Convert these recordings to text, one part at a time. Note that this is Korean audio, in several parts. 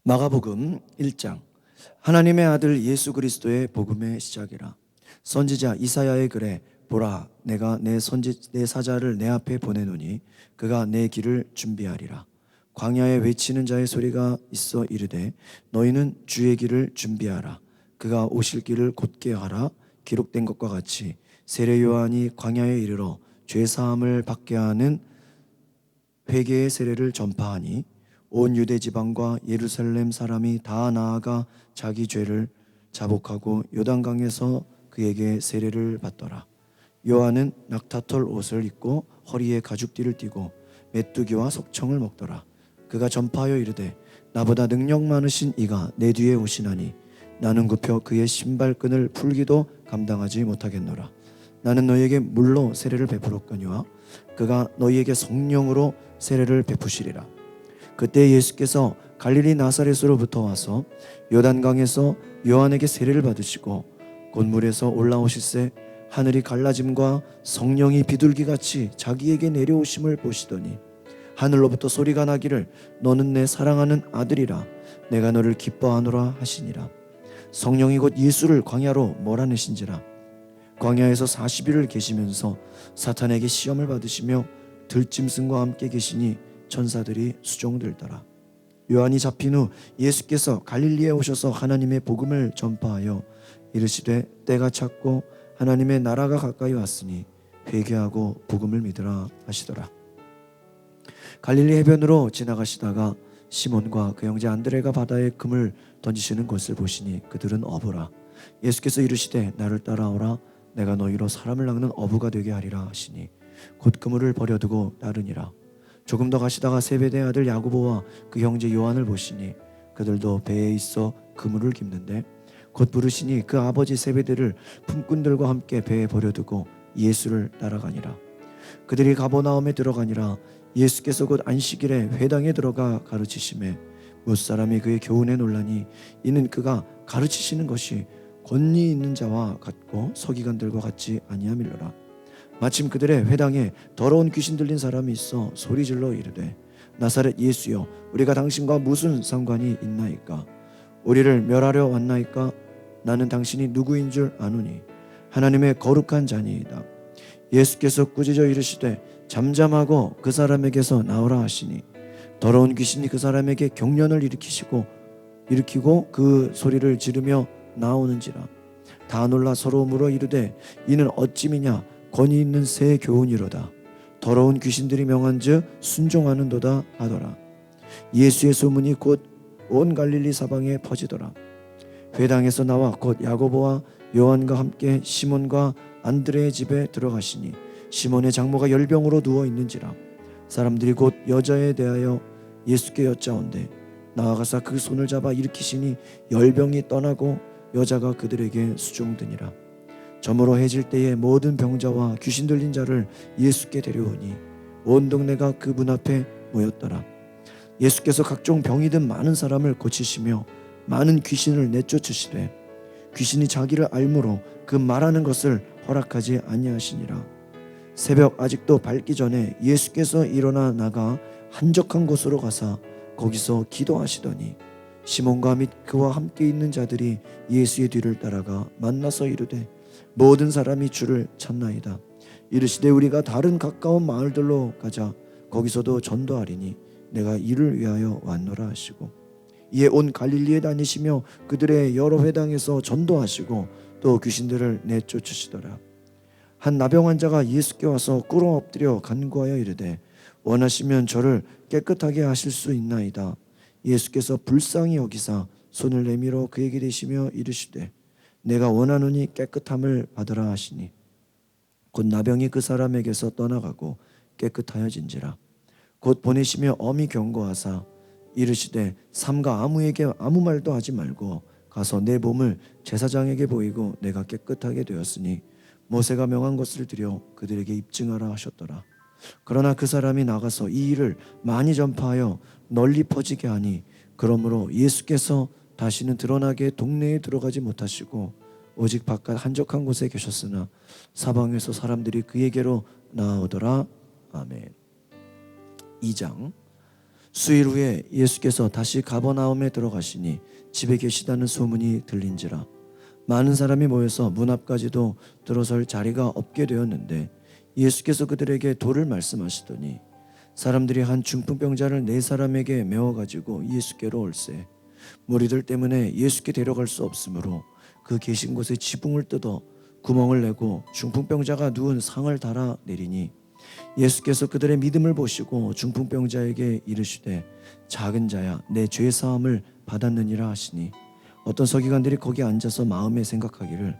마가복음 1장. 하나님의 아들 예수 그리스도의 복음의 시작이라. 선지자 이사야의 글에 보라, 내가 내 사자를 내 앞에 보내노니 그가 내 길을 준비하리라. 광야에 외치는 자의 소리가 있어 이르되 너희는 주의 길을 준비하라. 그가 오실 길을 곧게 하라. 기록된 것과 같이 세례 요한이 광야에 이르러 죄 사함을 받게 하는 회개의 세례를 전파하니 온 유대 지방과 예루살렘 사람이 다 나아가 자기 죄를 자복하고 요단강에서 그에게 세례를 받더라. 요한은 낙타털 옷을 입고 허리에 가죽띠를 띠고 메뚜기와 석청을 먹더라. 그가 전파하여 이르되 나보다 능력 많으신 이가 내 뒤에 오시나니 나는 굽혀 그의 신발끈을 풀기도 감당하지 못하겠노라. 나는 너희에게 물로 세례를 베풀었거니와 그가 너희에게 성령으로 세례를 베푸시리라. 그때 예수께서 갈릴리 나사렛으로부터 와서 요단강에서 요한에게 세례를 받으시고 곧 물에서 올라오실새 하늘이 갈라짐과 성령이 비둘기같이 자기에게 내려오심을 보시더니 하늘로부터 소리가 나기를 너는 내 사랑하는 아들이라 내가 너를 기뻐하노라 하시니라. 성령이 곧 예수를 광야로 몰아내신지라. 광야에서 40일을 계시면서 사탄에게 시험을 받으시며 들짐승과 함께 계시니 천사들이 수종들더라. 요한이 잡힌 후 예수께서 갈릴리에 오셔서 하나님의 복음을 전파하여 이르시되 때가 찼고 하나님의 나라가 가까이 왔으니 회개하고 복음을 믿으라 하시더라. 갈릴리 해변으로 지나가시다가 시몬과 그 형제 안드레가 바다에 금을 던지시는 것을 보시니 그들은 어부라. 예수께서 이르시되 나를 따라오라. 내가 너희로 사람을 낚는 어부가 되게 하리라 하시니 곧 그물을 버려두고 따르니라. 조금 더 가시다가 세베대의 아들 야고보와 그 형제 요한을 보시니 그들도 배에 있어 그물을 깁는데 곧 부르시니 그 아버지 세베대를 품꾼들과 함께 배에 버려두고 예수를 따라가니라. 그들이 가버나움에 들어가니라. 예수께서 곧 안식일에 회당에 들어가 가르치심에 무사람이 그의 교훈에 놀라니 이는 그가 가르치시는 것이 권위 있는 자와 같고 서기관들과 같지 아니함일러라. 마침 그들의 회당에 더러운 귀신 들린 사람이 있어 소리질러 이르되 나사렛 예수여 우리가 당신과 무슨 상관이 있나이까? 우리를 멸하려 왔나이까? 나는 당신이 누구인 줄 아노니 하나님의 거룩한 자니이다. 예수께서 꾸짖어 이르시되 잠잠하고 그 사람에게서 나오라 하시니 더러운 귀신이 그 사람에게 경련을 일으키고 그 소리를 지르며 나오는지라. 다 놀라 서로 물어 이르되 이는 어찌미냐? 권위 있는 새 교훈이로다. 더러운 귀신들이 명한즉 순종하는도다 하더라. 예수의 소문이 곧 온 갈릴리 사방에 퍼지더라. 회당에서 나와 곧 야고보와 요한과 함께 시몬과 안드레의 집에 들어가시니 시몬의 장모가 열병으로 누워 있는지라. 사람들이 곧 여자에 대하여 예수께 여짜온대 나아가사 그 손을 잡아 일으키시니 열병이 떠나고 여자가 그들에게 수종드니라. 저물어 해질 때에 모든 병자와 귀신 들린 자를 예수께 데려오니 온 동네가 그 문 앞에 모였더라. 예수께서 각종 병이 든 많은 사람을 고치시며 많은 귀신을 내쫓으시되 귀신이 자기를 알므로 그 말하는 것을 허락하지 아니하시니라. 새벽 아직도 밝기 전에 예수께서 일어나 나가 한적한 곳으로 가사 거기서 기도하시더니 시몬과 및 그와 함께 있는 자들이 예수의 뒤를 따라가 만나서 이르되 모든 사람이 주를 찾나이다. 이르시되 우리가 다른 가까운 마을들로 가자. 거기서도 전도하리니 내가 이를 위하여 왔노라 하시고 이에 온 갈릴리에 다니시며 그들의 여러 회당에서 전도하시고 또 귀신들을 내쫓으시더라. 한 나병 환자가 예수께 와서 꿇어 엎드려 간구하여 이르되 원하시면 저를 깨끗하게 하실 수 있나이다. 예수께서 불쌍히 여기사 손을 내밀어 그에게 대시며 이르시되 내가 원하노니 깨끗함을 받으라 하시니 곧 나병이 그 사람에게서 떠나가고 깨끗하여진지라. 곧 보내시며 엄히 경고하사 이르시되 삼가 아무에게 아무 말도 하지 말고 가서 내 몸을 제사장에게 보이고 내가 깨끗하게 되었으니 모세가 명한 것을 드려 그들에게 입증하라 하셨더라. 그러나 그 사람이 나가서 이 일을 많이 전파하여 널리 퍼지게 하니 그러므로 예수께서 다시는 드러나게 동네에 들어가지 못하시고 오직 바깥 한적한 곳에 계셨으나 사방에서 사람들이 그에게로 나아오더라. 아멘. 2장. 수일 후에 예수께서 다시 가버나움에 들어가시니 집에 계시다는 소문이 들린지라 많은 사람이 모여서 문 앞까지도 들어설 자리가 없게 되었는데 예수께서 그들에게 도를 말씀하시더니 사람들이 한 중풍병자를 네 사람에게 메워가지고 예수께로 올세 무리들 때문에 예수께 데려갈 수 없으므로 그 계신 곳에 지붕을 뜯어 구멍을 내고 중풍병자가 누운 상을 달아 내리니 예수께서 그들의 믿음을 보시고 중풍병자에게 이르시되 작은 자야 내 죄 사함을 받았느니라 하시니 어떤 서기관들이 거기 앉아서 마음에 생각하기를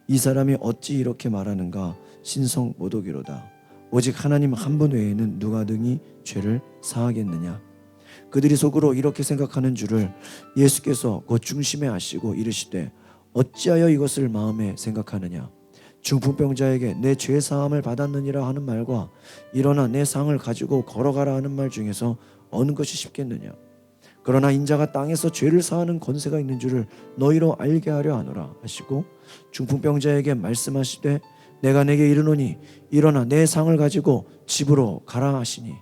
이 사람이 어찌 이렇게 말하는가 신성 모독이로다 오직 하나님 한 분 외에는 누가 등이 죄를 사하겠느냐 그들이 속으로 이렇게 생각하는 줄을 예수께서 곧 중심에 아시고 이르시되 어찌하여 이것을 마음에 생각하느냐 중풍병자에게 내 죄 사함을 받았느니라 하는 말과 일어나 내 상을 가지고 걸어가라 하는 말 중에서 어느 것이 쉽겠느냐 그러나 인자가 땅에서 죄를 사하는 권세가 있는 줄을 너희로 알게 하려 하노라 하시고 중풍병자에게 말씀하시되 내가 내게 이르노니 일어나 내 상을 가지고 집으로 가라 하시니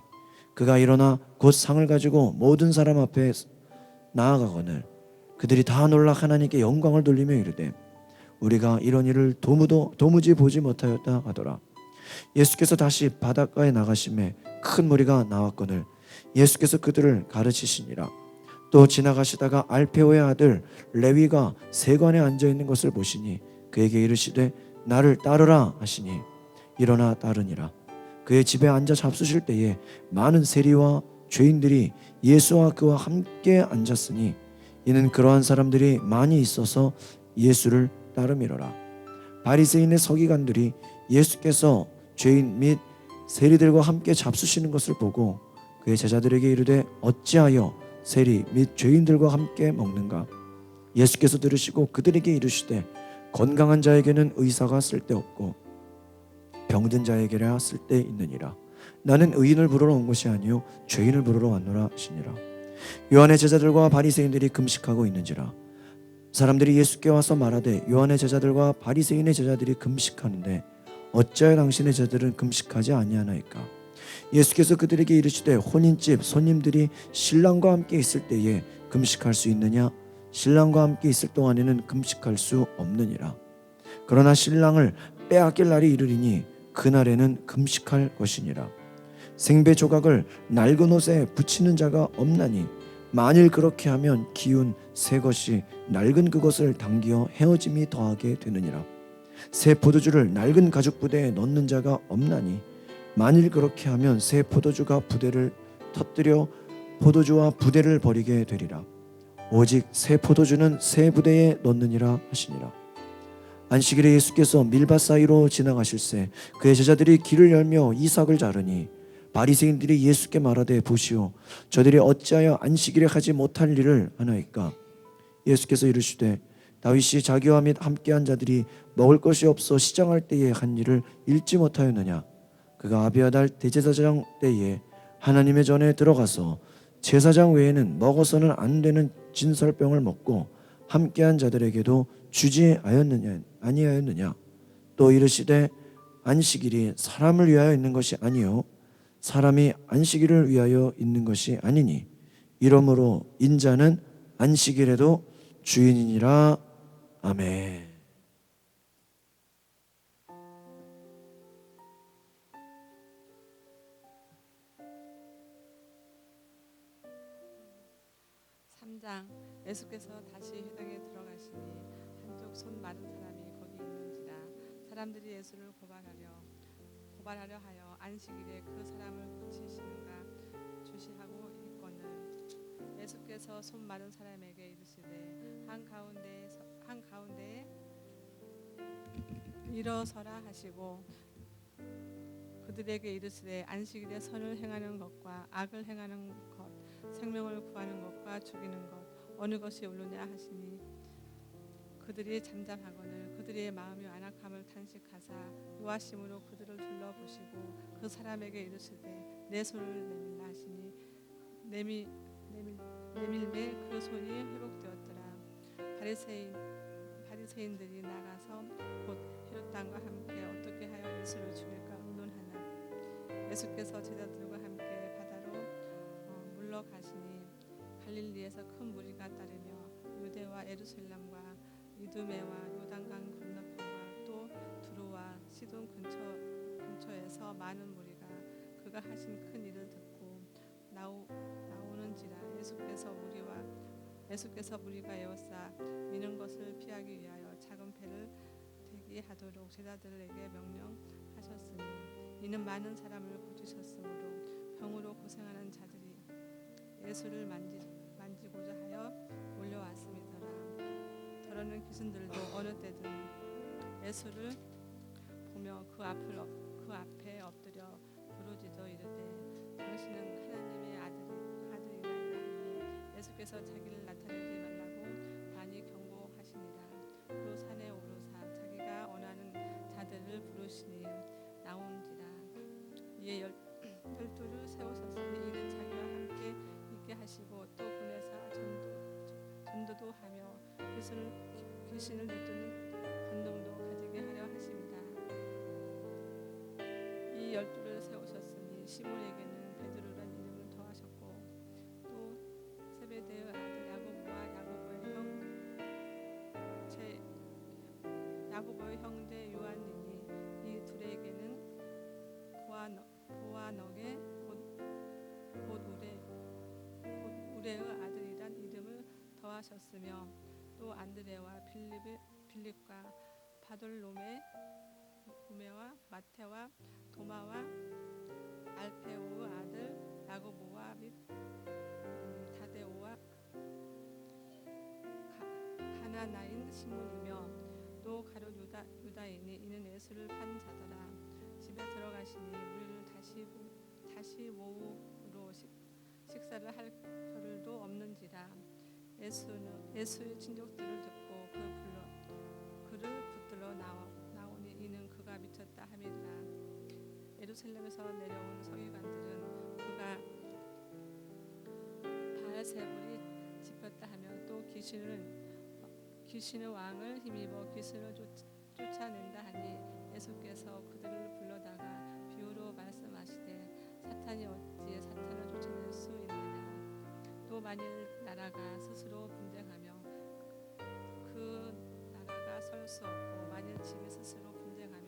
그가 일어나 곧 상을 가지고 모든 사람 앞에 나아가거늘 그들이 다 놀라 하나님께 영광을 돌리며 이르되 우리가 이런 일을 도무지 보지 못하였다 하더라. 예수께서 다시 바닷가에 나가심에 큰 무리가 나왔거늘 예수께서 그들을 가르치시니라. 또 지나가시다가 알페오의 아들 레위가 세관에 앉아 있는 것을 보시니 그에게 이르시되 나를 따르라 하시니 일어나 따르니라. 그의 집에 앉아 잡수실 때에 많은 세리와 죄인들이 예수와 그와 함께 앉았으니 이는 그러한 사람들이 많이 있어서 예수를 따름이로라. 바리새인의 서기관들이 예수께서 죄인 및 세리들과 함께 잡수시는 것을 보고 그의 제자들에게 이르되 어찌하여 세리 및 죄인들과 함께 먹는가? 예수께서 들으시고 그들에게 이르시되 건강한 자에게는 의사가 쓸데없고 병든 자에게라 쓸데있느니라. 나는 의인을 부르러 온 것이 아니요 죄인을 부르러 왔노라 하시니라. 요한의 제자들과 바리새인들이 금식하고 있는지라 사람들이 예수께 와서 말하되 요한의 제자들과 바리새인의 제자들이 금식하는데 어찌하여 당신의 제자들은 금식하지 아니하나이까? 예수께서 그들에게 이르시되 혼인집 손님들이 신랑과 함께 있을 때에 금식할 수 있느냐? 신랑과 함께 있을 동안에는 금식할 수 없느니라. 그러나 신랑을 빼앗길 날이 이르리니 그날에는 금식할 것이니라. 생배 조각을 낡은 옷에 붙이는 자가 없나니 만일 그렇게 하면 기운 새 것이 낡은 그것을 당기어 헤어짐이 더하게 되느니라. 새 포도주를 낡은 가죽 부대에 넣는 자가 없나니 만일 그렇게 하면 새 포도주가 부대를 터뜨려 포도주와 부대를 버리게 되리라. 오직 새 포도주는 새 부대에 넣느니라 하시니라. 안식일에 예수께서 밀밭 사이로 지나가실새 그의 제자들이 길을 열며 이삭을 자르니 바리새인들이 예수께 말하되 보시오 저들이 어찌하여 안식일에 하지 못할 일을 하나이까? 예수께서 이르시되 다윗이 자기와 및 함께한 자들이 먹을 것이 없어 시장할 때에 한 일을 읽지 못하였느냐? 그가 아비아달 대제사장 때에 하나님의 전에 들어가서 제사장 외에는 먹어서는 안 되는 진설병을 먹고 함께한 자들에게도 주지 아니하였느냐? 또 이르시되 안식일이 사람을 위하여 있는 것이 아니요 사람이 안식일을 위하여 있는 것이 아니니 이러므로 인자는 안식일에도 주인이니라. 아멘. 예수께서 다시 회당에 들어가시니 한쪽 손 마른 사람이 거기 있는지라 사람들이 예수를 고발하려 하여 안식일에 그 사람을 고치시는가 주시하고 있거늘 예수께서 손 마른 사람에게 이르시되 한가운데에 일어서라 하시고 그들에게 이르시되 안식일에 선을 행하는 것과 악을 행하는 것 생명을 구하는 것과 죽이는 것 어느 것이 옳으냐 하시니 그들이 잠잠하거늘 그들의 마음이 완악함을 탄식하사 노하심으로 그들을 둘러보시고 그 사람에게 이르시되 내 손을 내밀라 하시니 내밀매 그 손이 회복되었더라. 바리새인들이 나가서 곧 헤롯당과 함께 어떻게 하여 예수를 죽일까 의논하나 예수께서 제자들과 함께 바다로 물러가시니 갈릴리에서 큰 무리가 따르며 유대와 예루살렘과 이두메와 요단강 건너편과 또 두루와 시돈 근처에서 많은 무리가 그가 하신 큰 일을 듣고 나오는지라. 예수께서 무리가 에워싸 미는 것을 피하기 위하여 작은 배를 대기하도록 제자들에게 명령하셨으니 이는 많은 사람을 고치셨으므로 병으로 고생하는 자들이 예수를 만지고자 하여 몰려왔음이더라. 더러는 귀신들도 어느 때든 예수를 보며 그 앞에 엎드려 부르짖어 이르되 당신은 하나님의 아들이라 하니 예수께서 자기를 나타내지 말라고 많이 경고하시니라. 또 산에 오르사 자기가 원하는 자들을 부르시니 나온지라. 이에 열두를 세우셨으니 이는 자기와 함께 있게 하시고 또 보내사 전도도 하며 귀신을 내쫓는 권능도 가지게 하려 하십니다. 이 열두를 세우셨으니 시몬에게는 베드로란 이름을 더하셨고 또 세베대의 아들 야고보의 형제 요한이니 이 둘에게는 보아너게 곧 우레의 아들이란 이름을 더하셨으며 또 안드레와 빌립과 바돌로메와 마테와 도마와 알페오의 아들 야고보와 및 다데오와 가나나인 시몬이며 또 가룟 유다이니 이는 예수를 판 자더라. 집에 들어가시니 무리를 다시 모으로 식사를 할 겨를도 없는지라. 예수의 친족들을 듣고 그를 붙들어 나오니 이는 그가 미쳤다 함이라. 예루살렘에서 내려온 서기관들은 그가 바알세불이 집혔다 하며 또 귀신의 왕을 힘입어 귀신을 쫓아낸다 하니 예수께서 그들을 불러다가 비유로 말씀하시되 사탄이 어찌 사탄을 쫓아낼 수 있느냐. 또 만일 나라가 스스로 분쟁하며 그 나라가 설 수 없고 만일 집이 스스로 분쟁하며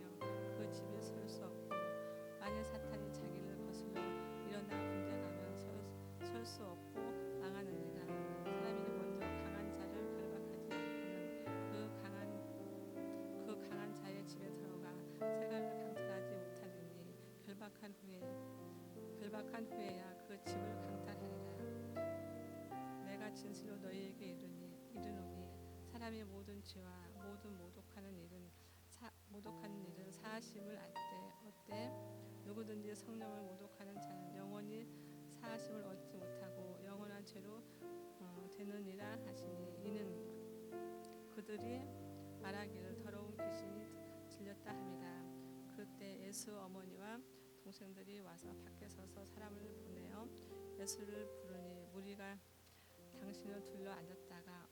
그 집이 설 수 없고 만일 사탄이 자기를 거슬러 일어나 분쟁하면 설 수 없고 망하느니라. 사람이 먼저 강한 자를 결박하지 않고는 그 강한 자의 집에 들어가 세간을 강탈하지 못하느니 결박한 후에야 그 집을 강탈하리라. 내가 진실로 너희에게 이르노니 사람이 모든 죄와 모든 모독하는 일은 사하심을 알 때 어때 누구든지 성령을 모독하는 자는 영원히 사하심을 얻지 못하고 영원한 죄로 되느니라 하시니 이는 그들이 말하기를 더러운 귀신이 들렸다 함이라. 그때 예수 어머니와 동생들이 와서 밖에 서서 사람을 보내어 예수를 부르니 무리가 당신을 둘러 앉았다가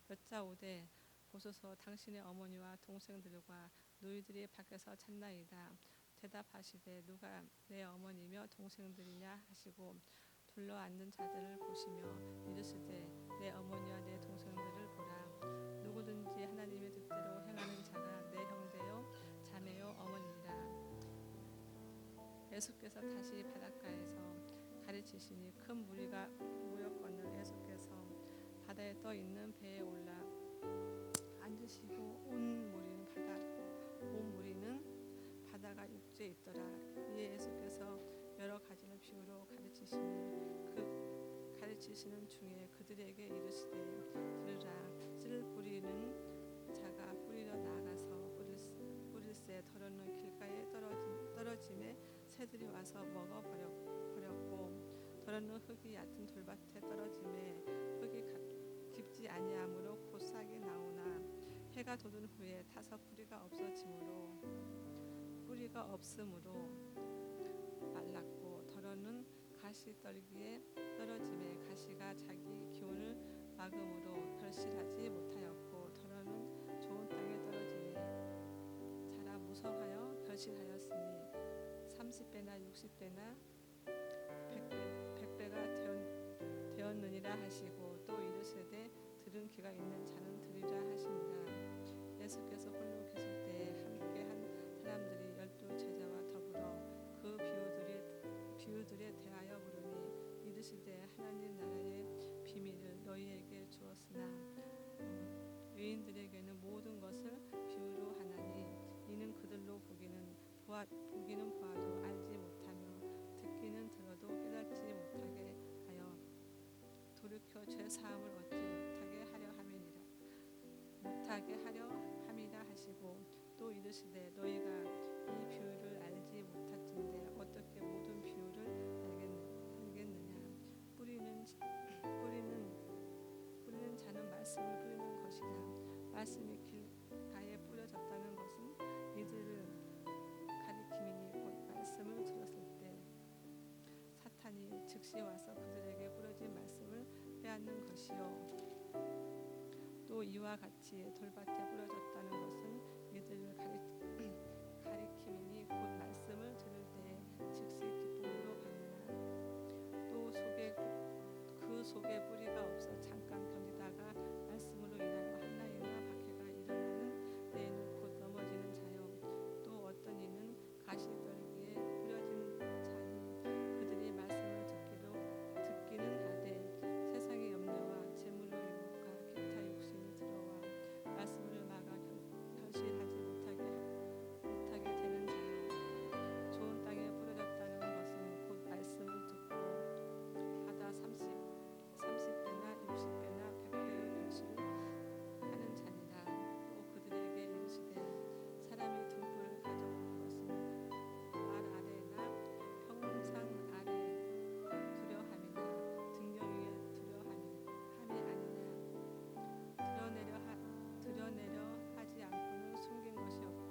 여짜오되 보소서 당신의 어머니와 동생들과 너희들이 밖에서 찾나이다. 대답하시되 누가 내 어머니며 동생들이냐 하시고 둘러 앉은 자들을 보시며 이르시되 내 어머니와 내 동생들을 보라. 누구든지 하나님의 뜻대로 행하는 자가 내 형제요 자매요 어머니라. 예수께서 다시 바닷가에서 가르치시니 큰 무리가 모였거늘 예수께서 바다에 떠 있는 배에 올라 앉으시고 온 무리는 바다가 육지에 있더라. 이에 예수께서 여러 가지를 비유로 가르치시는 중에 그들에게 이르시되 들으라. 씨를 뿌리는 자가 뿌리러 나아가서 뿌릴새 더러는 길가에 떨어짐에 새들이 와서 먹어버렸고 더러는 흙이 얕은 돌밭에 떨어짐에 흙이 깊지 아니하므로 곧 싹이 나오나 해가 돋은 후에 타서 뿌리가 없으므로 말랐고 더러는 가시떨기에 떨어짐에 가시가 자기 기운을 막음으로 결실하지 못하였고 더러는 좋은 땅에 떨어지니 자라 무성하여 결실하였으니 30배나 60배나 100배 하시고 또 이르시되 들은 귀가 있는 자는 들으라 하시니라. 예수께서 홀로 계실 때 함께한 사람들이 12제자와 더불어 그 비유들에 대하여 물으니 이르시되 하나님 나라의 비밀을 너희에게 주었으나 외인들에게는 모든 것을 비유로 하나니 이는 그들로 보기는 보아도 알지 못하며 듣기는 들어도 깨닫지 못하게 하여 돌이켜 죄 사함을 얻지 못하게 하려 함이라 하시고 또 이르시되 너희가 이 비유를 알지 못할진대 어떻게 모든 비유를 알겠느냐. 뿌리는 자는 말씀을 뿌리는 것이라. 말씀이 길가에 뿌려졌다는 것은 이들을 가리킴이니 곧 말씀을 들었을 때 사탄이 즉시 와서 그들에게 뿌려진 말씀을 빼앗는 것이요. 또 이와 같이 돌밭에 뿌려졌다는 것은 이들을 가리킴이니 곧 말씀을 들을 때에 즉시 기쁨으로 받느나 또 그 속에 뿌리가 없어 잠깐 견디다가 말씀으로 인하여 한나이나 박해가 일어나는 때에는 곧 넘어지는 자요. 또 어떤 이는 가시떨기에 뿌려진 자니 그들이 말씀을 듣기는 하되 세상의 염려와 재물의 유혹과 기타 욕심이 들어와 말씀을 막아 결실하지 못하게 되는 자요. 좋은 땅에 뿌려졌다는 것은 곧 말씀을 듣고 하다 30배나 60배나 100배의 결실하는 자니라. 또 그들에게 이르시되 사람이 등불을 가져오는 것은 말 아래나 평상 아래 두려함이나 등경 위에 두려함이 아니냐. 드러내려 하지 않고는 숨긴 것이 없고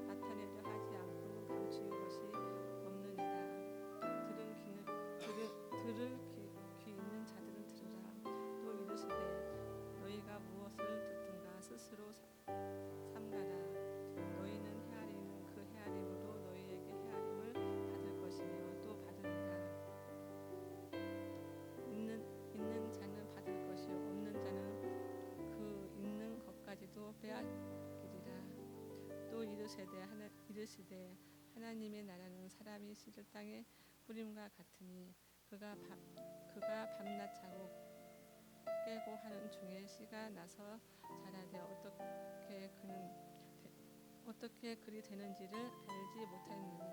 나타내려 하지 않고는 감추인 것이 없느니라. 들을 귀 있는 자들은 들으라. 또 이르시되 너희가 무엇을 듣든가 스스로 삼가라. 너희는 헤아리는 그 헤아림으로 너희에게 헤아림을 받을 것이며 또 받으리라. 있는 자는 받을 것이요 없는 자는 그 있는 것까지도 빼앗기리라. 또 이르시되 하나님의 나라는 사람이 씨를 땅에 뿌림과 같으니 그가 밤낮 자고 깨고 하는 중에 씨가 나서 자라되 어떻게 그리 되는지를 알지 못하느니라.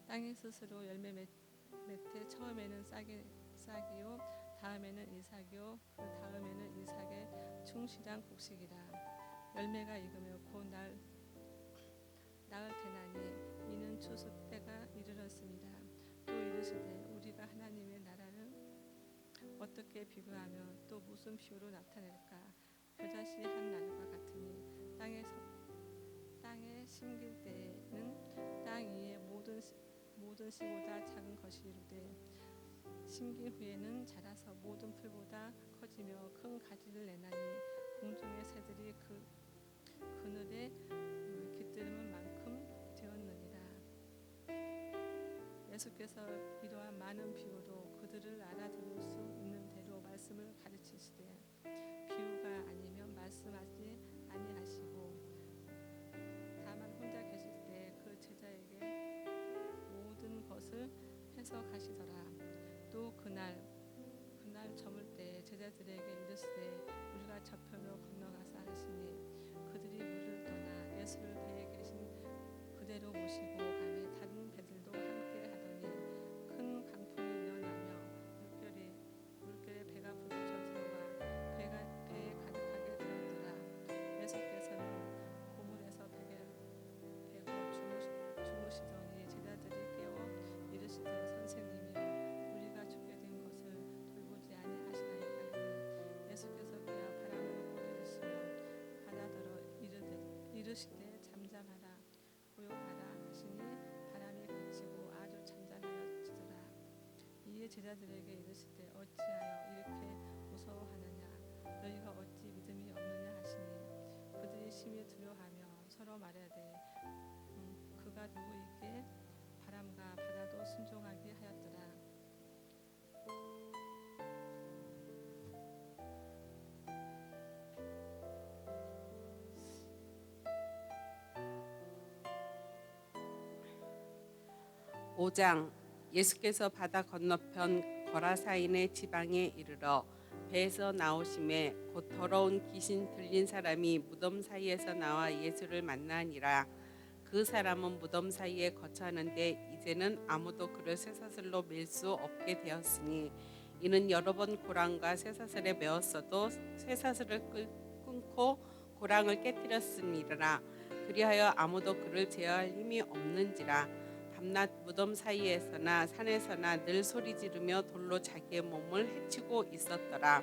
땅이 스스로 열매 맺되 처음에는 싹이요 다음에는 이삭이요 그 다음에는 이삭의 충실한 곡식이라. 열매가 익으며 곧 나을 테나니 이는 추수 때가 이르렀습니다. 또 이르시되 우리가 하나님의 나라를 어떻게 비교하며 또 무슨 비유로 나타낼까. 겨자씨 한 날과 같으니 땅에 심길 때에는 땅 위의 모든 씨보다 작은 것이로되 심긴 후에는 자라서 모든 풀보다 커지며 큰 가지를 내나니 공중의 새들이 그늘에 깃들는 만큼 되었느니라. 예수께서 이러한 많은 비유로 그들을 알아들을 수 있는 대로 말씀을 가르치시되 비유가 아니면 말씀하지 아니하시고 다만 혼자 계실 때 그 제자에게 모든 것을 해석하시더라. 또 그날 저물 때 제자들에게 이르시되 우리가 저편으로 건너가자 하시니 그들이 물을 떠나 예수를 배에 계신 그대로 모시고 가매 다른 배들도 함께 하더니 큰 강풍이 일어나며 물결에 배가 부딪혀 들어가 배에 가득하게 되었더라. 예수께서는 고물에서 베고 주무시더니 제자들이 깨워 이르시되 선생님이여 우리가 죽게 된 것을 돌보지 아니하시나이까 하니 예수께서 그야 바람을 고르시며 바다더러 이르시되 잠잠하라 고요하라 하시니 바람이 그치고 아주 잔잔하여지더라. 이에 제자들에게 이르시되 어찌하여 이렇게 무서워하느냐 너희가 어찌 믿음이 없느냐 하시니 그들이 심히 두려워하며 서로 말하되 그가 누구이기에 바람과 바다도 순종하게 하였더라. 5장. 예수께서 바다 건너편 거라사인의 지방에 이르러 배에서 나오심에 곧 더러운 귀신 들린 사람이 무덤 사이에서 나와 예수를 만나니라. 그 사람은 무덤 사이에 거처하는데 이제는 아무도 그를 쇠사슬로 밀 수 없게 되었으니 이는 여러 번 고랑과 쇠사슬에 매었어도 쇠사슬을 끊고 고랑을 깨뜨렸음이라. 그리하여 아무도 그를 제어할 힘이 없는지라. 밤낮 무덤 사이에서나 산에서나 늘 소리 지르며 돌로 자기의 몸을 해치고 있었더라.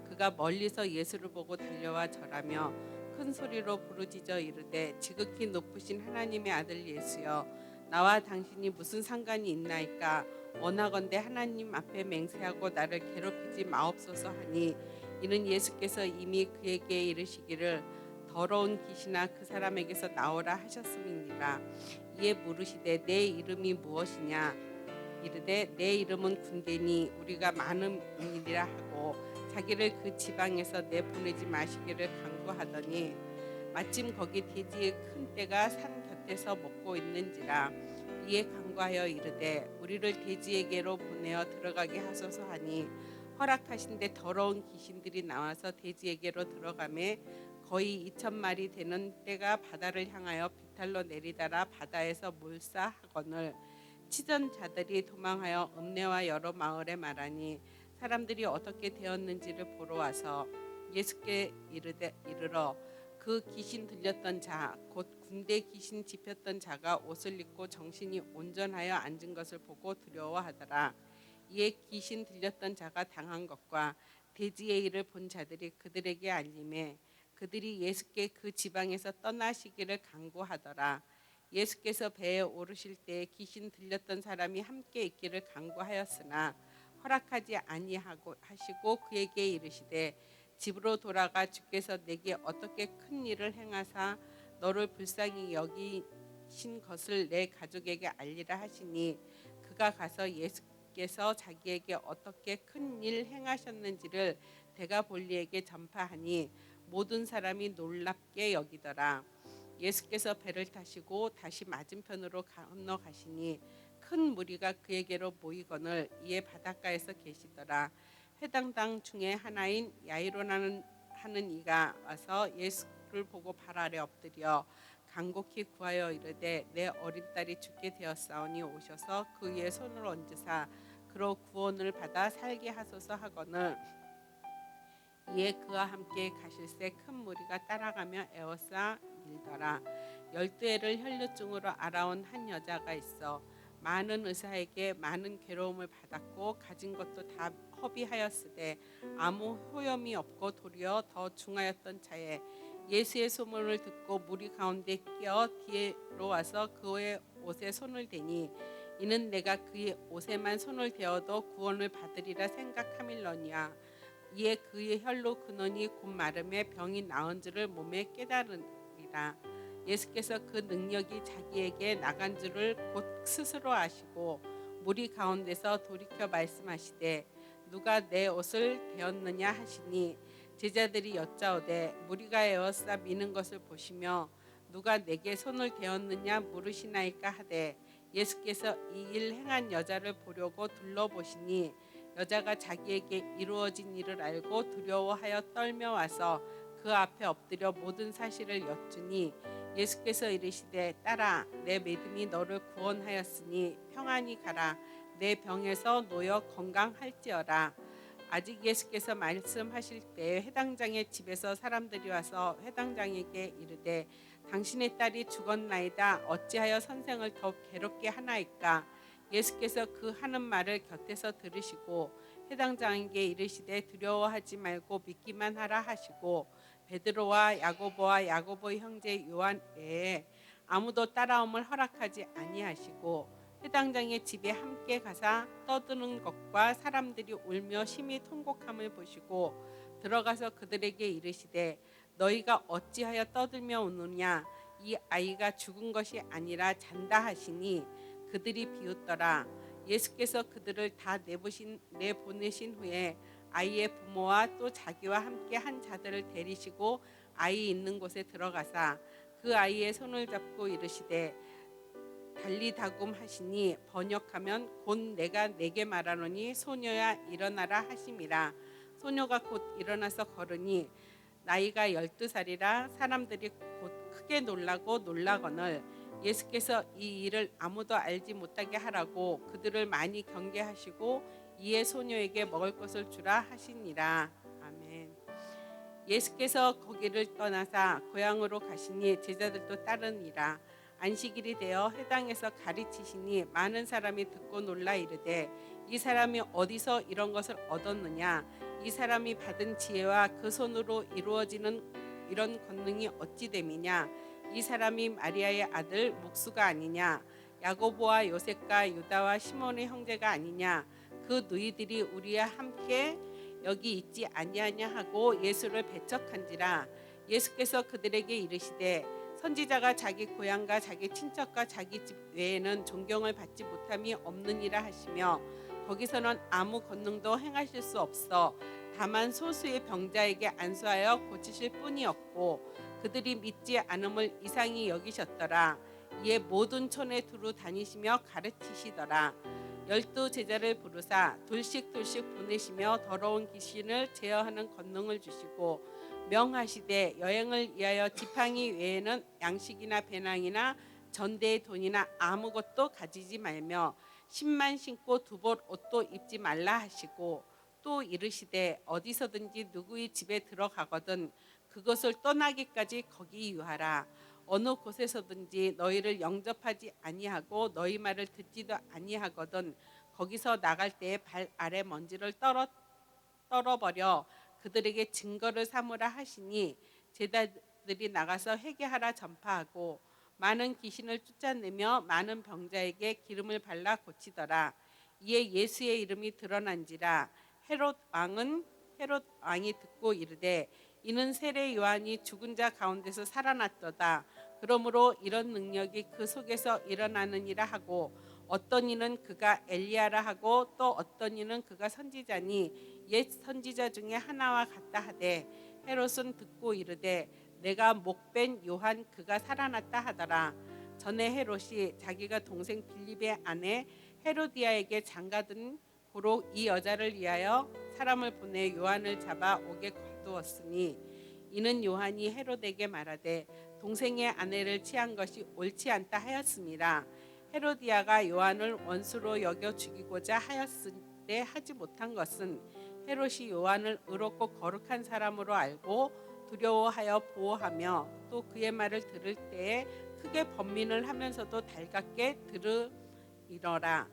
그가 멀리서 예수를 보고 달려와 절하며 큰 소리로 부르짖어 이르되 지극히 높으신 하나님의 아들 예수여, 나와 당신이 무슨 상관이 있나이까? 원하건대 하나님 앞에 맹세하고 나를 괴롭히지 마옵소서 하니, 이는 예수께서 이미 그에게 이르시기를 더러운 귀신아 그 사람에게서 나오라 하셨음이니라. 이에 물으시되 내 이름이 무엇이냐? 이르되 내 이름은 군대니 우리가 많음이니라 하고 자기를 그 지방에서 내보내지 마시기를 간구하더니, 마침 거기 돼지의 큰 떼가 산 곁에서 먹고 있는지라. 이에 간구하여 이르되 우리를 돼지에게로 보내어 들어가게 하소서 하니, 허락하신데 더러운 귀신들이 나와서 돼지에게로 들어가매 거의 2,000마리 되는 떼가 바다를 향하여 비탈로 내리다라 바다에서 몰사하거늘, 치던 자들이 도망하여 읍내와 여러 마을에 말하니, 사람들이 어떻게 되었는지를 보러 와서 예수께 이르러 그 귀신 들렸던 자 곧 군대 귀신 집혔던 자가 옷을 입고 정신이 온전하여 앉은 것을 보고 두려워하더라. 이에 귀신 들렸던 자가 당한 것과 돼지의 일을 본 자들이 그들에게 알림해 그들이 예수께 그 지방에서 떠나시기를 간구하더라. 예수께서 배에 오르실 때 귀신 들렸던 사람이 함께 있기를 간구하였으나 허락하지 아니하고 하시고 그에게 이르시되 집으로 돌아가 주께서 내게 어떻게 큰 일을 행하사 너를 불쌍히 여기신 것을 내 가족에게 알리라 하시니, 그가 가서 예수께서 자기에게 어떻게 큰 일 행하셨는지를 데가볼리에게 전파하니 모든 사람이 놀랍게 여기더라. 예수께서 배를 타시고 다시 맞은편으로 건너가시니 큰 무리가 그에게로 모이거늘 이에 바닷가에서 계시더라. 회당당 중에 하나인 야이로라는 하는 이가 와서 예수를 보고 발 아래 엎드려 간곡히 구하여 이르되 내 어린 딸이 죽게 되었사오니 오셔서 그 위에 손을 얹으사 그로 구원을 받아 살게 하소서 하거늘, 이에 그와 함께 가실새 큰 무리가 따라가며 에워싸 밀더라. 12해를 혈루증으로 알아온 한 여자가 있어 많은 의사에게 많은 괴로움을 받았고 가진 것도 다 허비하였으되 아무 효염이 없고 도리어 더 중하였던 차에 예수의 소문을 듣고 무리 가운데 끼어 뒤로 와서 그의 옷에 손을 대니, 이는 내가 그의 옷에만 손을 대어도 구원을 받으리라 생각함일러니와. 이에 그의 혈로 근원이 곧 마름에 병이 나은 줄을 몸에 깨달으리라. 예수께서 그 능력이 자기에게 나간 줄을 곧 스스로 아시고 무리 가운데서 돌이켜 말씀하시되 누가 내 옷을 대었느냐 하시니, 제자들이 여짜오되 무리가 에워싸 미는 것을 보시며 누가 내게 손을 대었느냐 물으시나이까 하되, 예수께서 이 일 행한 여자를 보려고 둘러보시니 여자가 자기에게 이루어진 일을 알고 두려워하여 떨며 와서 그 앞에 엎드려 모든 사실을 여쭈니, 예수께서 이르시되 딸아 내 믿음이 너를 구원하였으니 평안히 가라. 내 병에서 놓여 건강할지어라. 아직 예수께서 말씀하실 때 회당장의 집에서 사람들이 와서 회당장에게 이르되 당신의 딸이 죽었나이다. 어찌하여 선생을 더 괴롭게 하나이까? 예수께서 그 하는 말을 곁에서 들으시고 회당장에게 이르시되 두려워하지 말고 믿기만 하라 하시고 베드로와 야고보의 형제 요한 외에 아무도 따라옴을 허락하지 아니하시고 회당장의 집에 함께 가사 떠드는 것과 사람들이 울며 심히 통곡함을 보시고 들어가서 그들에게 이르시되 너희가 어찌하여 떠들며 우느냐? 이 아이가 죽은 것이 아니라 잔다 하시니 그들이 비웃더라. 예수께서 그들을 다 내보내신 후에 아이의 부모와 또 자기와 함께 한 자들을 데리시고 아이 있는 곳에 들어가사 그 아이의 손을 잡고 이르시되 달리다굼 하시니 번역하면 곧 내가 내게 말하노니 소녀야 일어나라 하심이라. 소녀가 곧 일어나서 걸으니 나이가 12살이라 사람들이 곧 크게 놀라고 놀라거늘 예수께서 이 일을 아무도 알지 못하게 하라고 그들을 많이 경계하시고 이에 소녀에게 먹을 것을 주라 하시니라. 아멘. 예수께서 거기를 떠나사 고향으로 가시니 제자들도 따르니라. 안식일이 되어 회당에서 가르치시니 많은 사람이 듣고 놀라 이르되 이 사람이 어디서 이런 것을 얻었느냐? 이 사람이 받은 지혜와 그 손으로 이루어지는 이런 권능이 어찌 됨이냐? 이 사람이 마리아의 아들 목수가 아니냐? 야고보와 요셉과 유다와 시몬의 형제가 아니냐? 그 누이들이 우리와 함께 여기 있지 아니하냐 하고 예수를 배척한지라. 예수께서 그들에게 이르시되 선지자가 자기 고향과 자기 친척과 자기 집 외에는 존경을 받지 못함이 없느니라 하시며 거기서는 아무 권능도 행하실 수 없어 다만 소수의 병자에게 안수하여 고치실 뿐이었고 그들이 믿지 않음을 이상히 여기셨더라. 이에 모든 촌에 두루 다니시며 가르치시더라. 12 제자를 부르사 둘씩 보내시며 더러운 귀신을 제어하는 권능을 주시고 명하시되 여행을 위하여 지팡이 외에는 양식이나 배낭이나 전대의 돈이나 아무것도 가지지 말며 신만 신고 두벌 옷도 입지 말라 하시고 또 이르시되 어디서든지 누구의 집에 들어가거든 그것을 떠나기까지 거기 유하라. 어느 곳에서든지 너희를 영접하지 아니하고 너희 말을 듣지도 아니하거든 거기서 나갈 때에 발 아래 먼지를 떨어버려 그들에게 증거를 삼으라 하시니 제자들이 나가서 회개하라 전파하고 많은 귀신을 쫓아내며 많은 병자에게 기름을 발라 고치더라. 이에 예수의 이름이 드러난지라. 헤롯 왕이 듣고 이르되 이는 세례 요한이 죽은 자 가운데서 살아났도다. 그러므로 이런 능력이 그 속에서 일어나느니라 하고 어떤 이는 그가 엘리야라 하고 또 어떤 이는 그가 선지자니 옛 선지자 중에 하나와 같다 하되 헤롯은 듣고 이르되 내가 목벤 요한 그가 살아났다 하더라. 전에 헤롯이 자기가 동생 빌립의 아내 헤로디아에게 장가든 고로 이 여자를 위하여 사람을 보내 요한을 잡아 옥에 가두었으니 이는 요한이 헤롯에게 말하되 동생의 아내를 취한 것이 옳지 않다 하였음이라. 헤로디아가 요한을 원수로 여겨 죽이고자 하였을 때 하지 못한 것은 헤롯이 요한을 의롭고 거룩한 사람으로 알고 두려워하여 보호하며 또 그의 말을 들을 때에 크게 번민을 하면서도 달갑게 들으리라.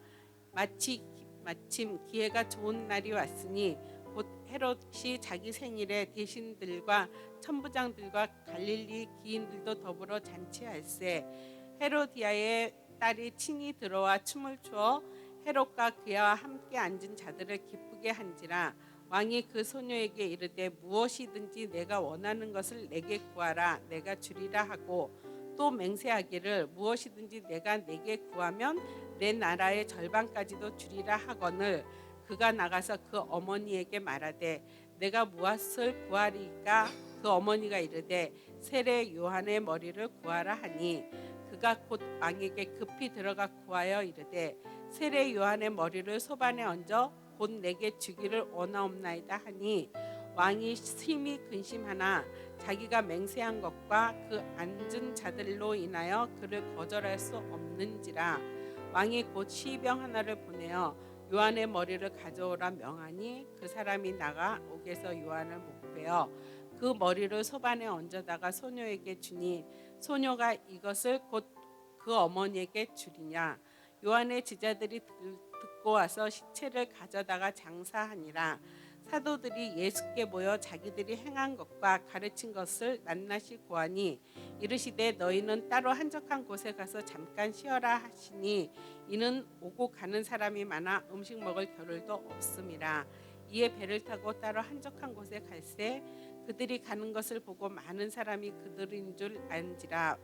마침 기회가 좋은 날이 왔으니 곧 헤롯이 자기 생일에 대신들과 천부장들과 갈릴리 기인들도 더불어 잔치할세. 헤로디아의 딸이 친히 들어와 춤을 추어 헤롯과 그와 함께 앉은 자들을 기쁘게 한지라. 왕이 그 소녀에게 이르되 무엇이든지 내가 원하는 것을 내게 구하라 내가 주리라 하고 또 맹세하기를 무엇이든지 내가 내게 구하면 내 나라의 절반까지도 주리라 하거늘 그가 나가서 그 어머니에게 말하되 내가 무엇을 구하리까? 그 어머니가 이르되 세례 요한의 머리를 구하라 하니 그가 곧 왕에게 급히 들어가 구하여 이르되 세례 요한의 머리를 소반에 얹어 곧 내게 주기를 원하옵나이다 하니 왕이 심히 근심하나 자기가 맹세한 것과 그 앉은 자들로 인하여 그를 거절할 수 없는지라. 왕이 곧 시병 하나를 보내어 요한의 머리를 가져오라 명하니 그 사람이 나가 옥에서 요한을 목베어 그 머리를 소반에 얹어다가 소녀에게 주니 소녀가 이것을 곧 그 어머니에게 주리냐. 요한의 제자들이 듣고 와서 시체를 가져다가 장사하니라. 사도들이 예수께 모여 자기들이 행한 것과 가르친 것을 낱낱이 고하니 이르시되 너희는 따로 한적한 곳에 가서 잠깐 쉬어라 하시니 이는 오고 가는 사람이 많아 음식 먹을 겨를도 없음이라. 이에 배를 타고 따로 한적한 곳에 갈새 그들이 가는 것을 보고 많은 사람이 그들인 줄 안지라.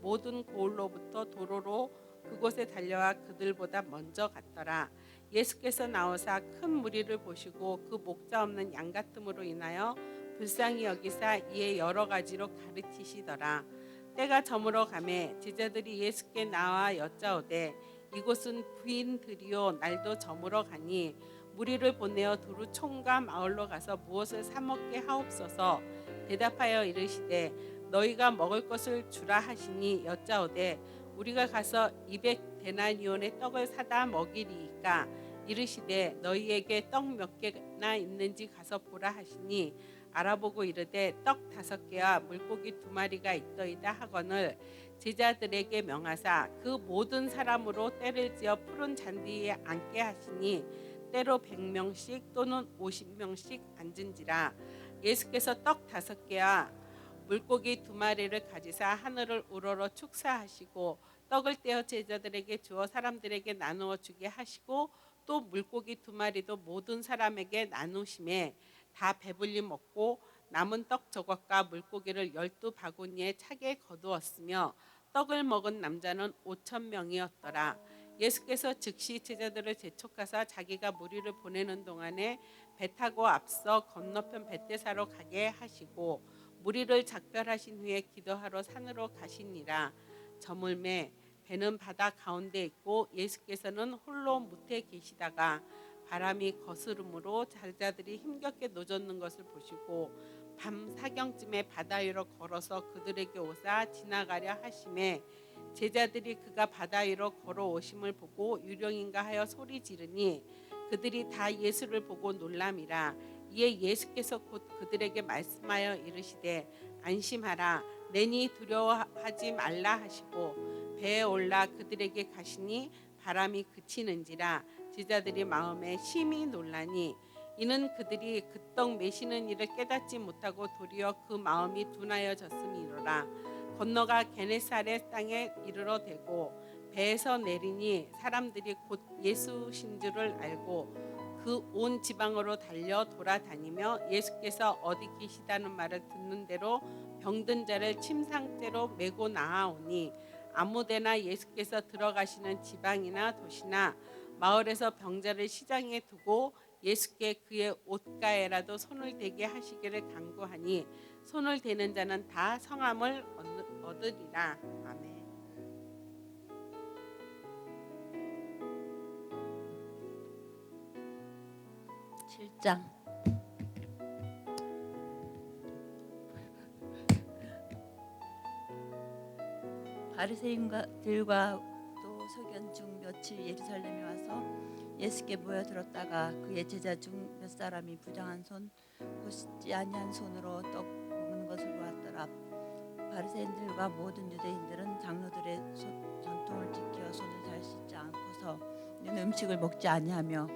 모든 고을로부터 도로로 그곳에 달려와 그들보다 먼저 갔더라. 예수께서 나오사 큰 무리를 보시고 그 목자 없는 양 같음으로 인하여 불쌍히 여기사 이에 여러 가지로 가르치시더라. 때가 저물어 가매 제자들이 예수께 나와 여짜오되 이곳은 부인들이요 날도 저물어 가니 무리를 보내어 두루 총과 마을로 가서 무엇을 사 먹게 하옵소서. 대답하여 이르시되 너희가 먹을 것을 주라 하시니 여짜오되 우리가 가서 200데나리온의 떡을 사다 먹이리이까. 이르시되 너희에게 떡 몇 개나 있는지 가서 보라 하시니 알아보고 이르되 떡 5개와 물고기 2마리가 있더이다 하거늘 제자들에게 명하사 그 모든 사람으로 때를 지어 푸른 잔디 위에 앉게 하시니 때로 100명씩 또는 50명씩 앉은지라. 예수께서 떡 5개와 물고기 2마리를 가지사 하늘을 우러러 축사하시고 떡을 떼어 제자들에게 주어 사람들에게 나누어 주게 하시고 또 물고기 2마리도 모든 사람에게 나누심에 다 배불리 먹고 남은 떡 저것과 물고기를 12바구니에 차게 거두었으며 떡을 먹은 남자는 5,000명이었더라. 예수께서 즉시 제자들을 재촉하사 자기가 무리를 보내는 동안에 배 타고 앞서 건너편 벳대사로 가게 하시고 무리를 작별하신 후에 기도하러 산으로 가시니라. 저물매 배는 바다 가운데 있고 예수께서는 홀로 무태 계시다가 바람이 거스름으로 제자들이 힘겹게 노젓는 것을 보시고 밤 사경쯤에 바다 위로 걸어서 그들에게 오사 지나가려 하심에 제자들이 그가 바다 위로 걸어오심을 보고 유령인가 하여 소리 지르니 그들이 다 예수를 보고 놀람이라. 이에 예수께서 곧 그들에게 말씀하여 이르시되 안심하라 내니 두려워하지 말라 하시고 배에 올라 그들에게 가시니 바람이 그치는지라. 제자들이 마음에 심히 놀라니 이는 그들이 그 떡 메시는 일을 깨닫지 못하고 도리어 그 마음이 둔하여졌음이로라. 건너가 게네사렛 땅에 이르러 대고 배에서 내리니 사람들이 곧 예수신 줄을 알고 그 온 지방으로 달려 돌아다니며 예수께서 어디 계시다는 말을 듣는 대로 병든 자를 침상대로 메고 나아오니 아무데나 예수께서 들어가시는 지방이나 도시나 마을에서 병자를 시장에 두고 예수께 그의 옷가에라도 손을 대게 하시기를 간구하니 손을 대는 자는 다 성함을 얻으리라. 아멘. 7장. 바리새인들과 또 서기관 중 며칠 예루살렘에 와서 예수께 모여들었다가 그의 제자 중 몇 사람이 부정한 손 곧 씻지 아니한 손으로 떡 먹는 것을 보았더라. 바리새인들과 모든 유대인들은 장로들의 전통을 지켜 손을 잘 씻지 않고서는 음식을 먹지 아니하며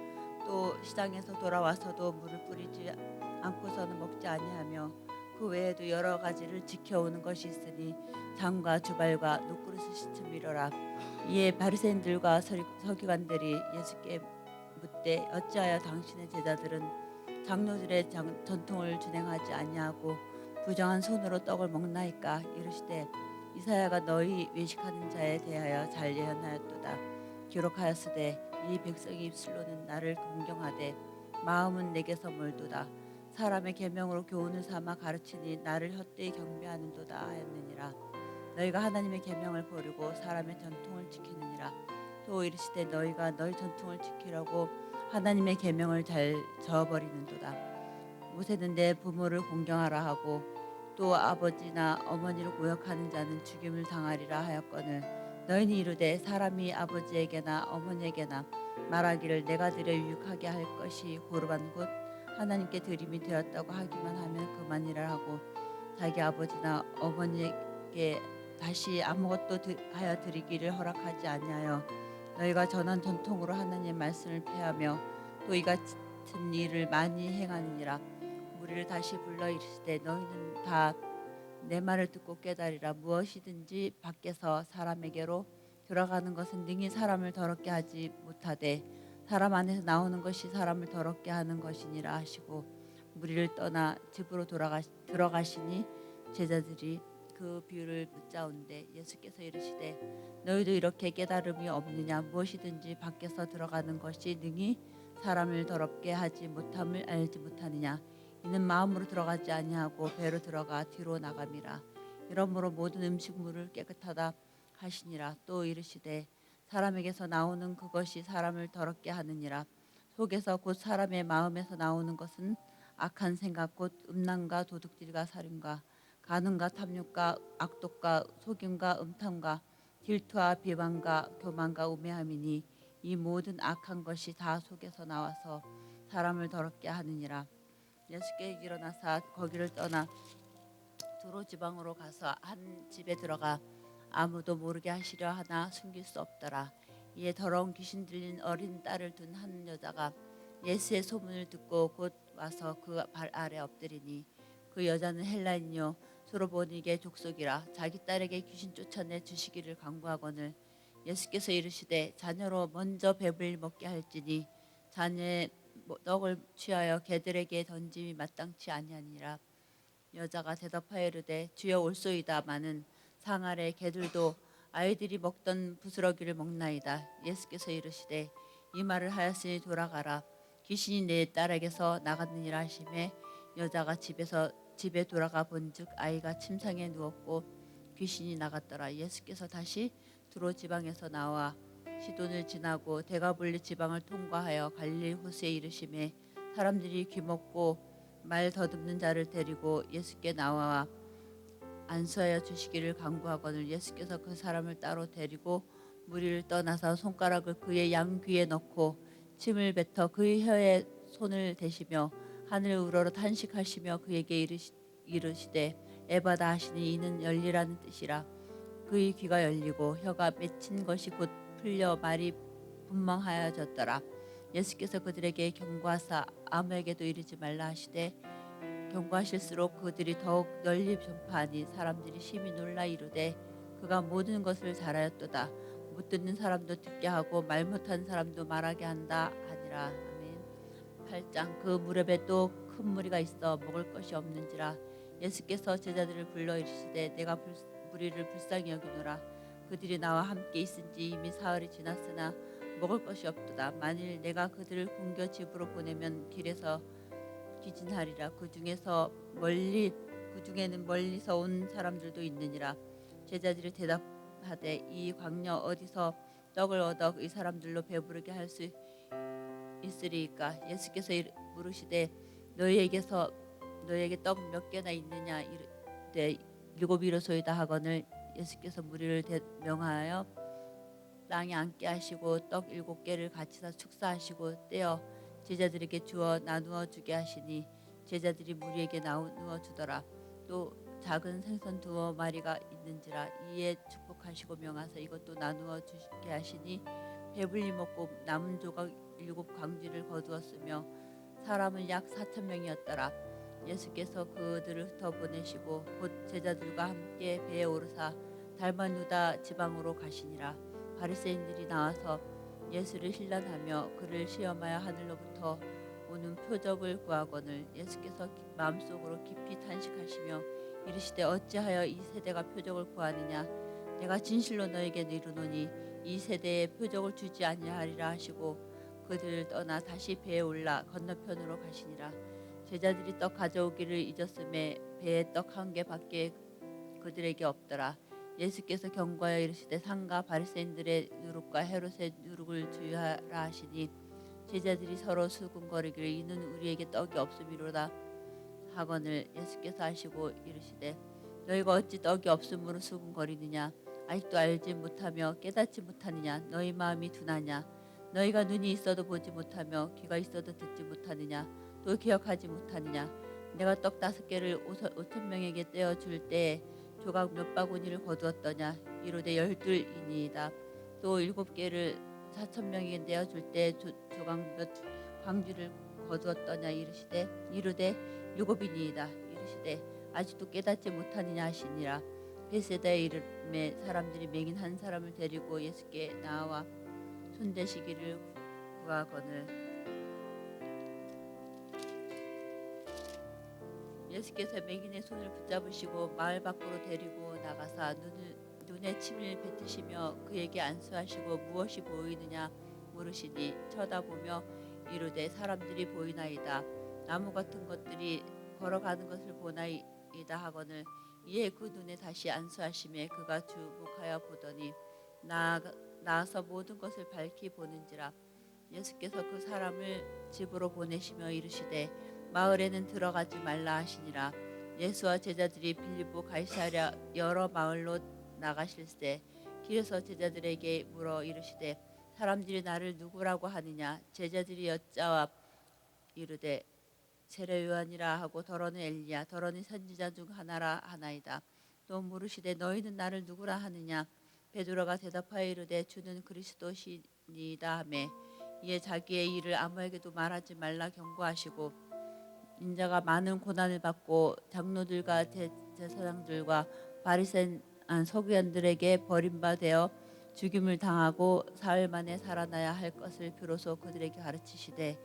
또 시장에서 돌아와서도 물을 뿌리지 않고서는 먹지 아니하며 그 외에도 여러 가지를 지켜오는 것이 있으니 장과 주발과 노그릇을 씻음이로라. 이에 바리새인들과 서기관들이 예수께 묻되 어찌하여 당신의 제자들은 장로들의 전통을 준행하지 아니하고 부정한 손으로 떡을 먹나이까. 이르시되 이사야가 너희 외식하는 자에 대하여 잘 예언하였도다. 기록하였으되 이 백성의 입술로는 나를 공경하되 마음은 내게서 멀도다. 사람의 계명으로 교훈을 삼아 가르치니 나를 헛되이 경배하는도다 하였느니라. 너희가 하나님의 계명을 버리고 사람의 전통을 지키느니라. 또 이르시되 너희가 너희 전통을 지키려고 하나님의 계명을 잘 저어버리는도다. 모세는 내 부모를 공경하라 하고 또 아버지나 어머니를 모욕하는 자는 죽임을 당하리라 하였거늘 너희는 이르되 사람이 아버지에게나 어머니에게나 말하기를 내가 드려 유익하게 할 것이 고르반 곧 하나님께 드림이 되었다고 하기만 하면 그만이라 하고 자기 아버지나 어머니에게 다시 아무것도 하여 드리기를 허락하지 아니하여 너희가 전한 전통으로 하나님의 말씀을 폐하며 또 이 같은 일을 많이 행하느니라. 우리를 다시 불러 이르시되 너희는 다 내 말을 듣고 깨달으라. 무엇이든지 밖에서 사람에게로 들어가는 것은 능히 사람을 더럽게 하지 못하되 사람 안에서 나오는 것이 사람을 더럽게 하는 것이니라 하시고 무리를 떠나 집으로 들어가시니 제자들이 그 비유를 묻자온데 예수께서 이르시되 너희도 이렇게 깨달음이 없느냐. 무엇이든지 밖에서 들어가는 것이 능히 사람을 더럽게 하지 못함을 알지 못하느냐. 이는 마음으로 들어가지 아니하고 배로 들어가 뒤로 나감이라. 이러므로 모든 음식물을 깨끗하다 하시니라. 또 이르시되 사람에게서 나오는 그것이 사람을 더럽게 하느니라. 속에서 곧 사람의 마음에서 나오는 것은 악한 생각 곧 음란과 도둑질과 살인과 간음과 탐욕과 악독과 속임과 음탕과 질투와 비방과 교만과 우매함이니 이 모든 악한 것이 다 속에서 나와서 사람을 더럽게 하느니라. 예수께 일어나사 거기를 떠나 두로 지방으로 가서 한 집에 들어가 아무도 모르게 하시려 하나 숨길 수 없더라. 이에 더러운 귀신 들린 어린 딸을 둔 한 여자가 예수의 소문을 듣고 곧 와서 그 발 아래 엎드리니 그 여자는 헬라인요 소로보니게 족속이라. 자기 딸에게 귀신 쫓아내 주시기를 간구하거늘 예수께서 이르시되 자녀로 먼저 배불리 먹게 할지니 자녀의 떡을 취하여 개들에게 던짐이 마땅치 아니하니라. 여자가 대답하여 이르되 주여 올소이다마는 상 아래 개들도 아이들이 먹던 부스러기를 먹나이다. 예수께서 이르시되 이 말을 하였으니 돌아가라. 귀신이 내 딸에게서 나갔느니라 하시매 여자가 집에 돌아가 본즉 아이가 침상에 누웠고 귀신이 나갔더라. 예수께서 다시 두로 지방에서 나와 시돈을 지나고 데가볼리 지방을 통과하여 갈릴리 호수에 이르시매 사람들이 귀먹고 말 더듬는 자를 데리고 예수께 나와 안수하여 주시기를 간구하거늘 예수께서 그 사람을 따로 데리고 무리를 떠나서 손가락을 그의 양귀에 넣고 침을 뱉어 그의 혀에 손을 대시며 하늘 우러러 탄식하시며 그에게 이르시되 에바다 하시니 이는 열리라는 뜻이라. 그의 귀가 열리고 혀가 맺힌 것이 곧 풀려 말이 분명하여졌더라. 예수께서 그들에게 경고하사 아무에게도 이르지 말라 하시되 경고하실수록 그들이 더욱 널리 전파하니 사람들이 심히 놀라 이르되 그가 모든 것을 잘하였도다. 못 듣는 사람도 듣게 하고 말 못하는 사람도 말하게 한다 하니라. 아멘. 8장. 그 무렵에 또 큰 무리가 있어 먹을 것이 없는지라. 예수께서 제자들을 불러 이르시되 내가 무리를 불쌍히 여기노라. 그들이 나와 함께 있은지 이미 사흘이 지났으나 먹을 것이 없도다. 만일 내가 그들을 굶겨 집으로 보내면 길에서 기진하리라. 그 중에는 멀리서 온 사람들도 있느니라. 제자들이 대답하되 이 광야 어디서 떡을 얻어 이 사람들로 배부르게 할 수 있으리이까. 예수께서 물으시되 너희에게 떡 몇 개나 있느냐 이르되 7이로소이다 하거늘 예수께서 무리를 명하여 땅에 앉게 하시고 떡 7개를 같이다 축사하시고 떼어 제자들에게 주어 나누어 주게 하시니 제자들이 무리에게 나누어 주더라. 또 작은 생선 2마리가 있는지라. 이에 축복하시고 명하사 이것도 나누어 주게 하시니 배불리 먹고 남은 조각 7 광주를 거두었으며 사람은 약 4,000명이었더라. 예수께서 그들을 흩어 보내시고 곧 제자들과 함께 배에 오르사 달마누다 지방으로 가시니라. 바리새인들이 나와서 예수를 힐난하며 그를 시험하여 하늘로부터 오는 표적을 구하거늘 예수께서 마음속으로 깊이 탄식하시며 이르시되 어찌하여 이 세대가 표적을 구하느냐. 내가 진실로 너에게 이르노니 이 세대에 표적을 주지 아니하리라 하시고 그들을 떠나 다시 배에 올라 건너편으로 가시니라. 제자들이 떡 가져오기를 잊었음에 배에 떡 1개밖에 그들에게 없더라. 예수께서 경고하여 이르시되 상가 바리새인들의 누룩과 헤롯의 누룩을 주의하라 하시니 제자들이 서로 수군거리기를 이는 우리에게 떡이 없음이로다 하거늘 예수께서 하시고 이르시되 너희가 어찌 떡이 없음으로 수군거리느냐. 아직도 알지 못하며 깨닫지 못하느냐. 너희 마음이 둔하냐. 너희가 눈이 있어도 보지 못하며 귀가 있어도 듣지 못하느냐. 또 기억하지 못하느냐. 내가 떡 5개를 5,000명에게 떼어 줄 때에 조각 몇 바구니를 거두었더냐. 이르되 12이니이다. 또 7개를 4,000명에게 떼어 줄 때 조각 몇 광주를 거두었더냐. 이르되 7이니이다. 이르시되 아직도 깨닫지 못하느냐 하시니라. 베세다의 이름에 사람들이 맹인 한 사람을 데리고 예수께 나와 손대시기를 구하거늘 예수께서 맹인의 손을 붙잡으시고 마을 밖으로 데리고 나가사 눈에 침을 뱉으시며 그에게 안수하시고 무엇이 보이느냐 물으시니 쳐다보며 이르되 사람들이 보이나이다. 나무 같은 것들이 걸어가는 것을 보나이다 하거늘 이에 그 눈에 다시 안수하심에 그가 주목하여 보더니 나아서 모든 것을 밝히 보는지라. 예수께서 그 사람을 집으로 보내시며 이르시되 마을에는 들어가지 말라 하시니라. 예수와 제자들이 빌립보 가이사랴 여러 마을로 나가실새 길에서 제자들에게 물어 이르시되 사람들이 나를 누구라고 하느냐. 제자들이 여짜와 이르되 세례 요한이라 하고 더러는 엘리야 더러는 선지자 중 하나라 하나이다. 또 물으시되 너희는 나를 누구라 하느냐. 베드로가 대답하여 이르되 주는 그리스도시니이다 하매 이에 자기의 일을 아무에게도 말하지 말라 경고하시고 인자가 많은 고난을 받고 장로들과 대제사장들과 바리새인 서기관들에게 버림받아 죽임을 당하고 사흘 만에 살아나야 할 것을 비로소 그들에게 가르치시되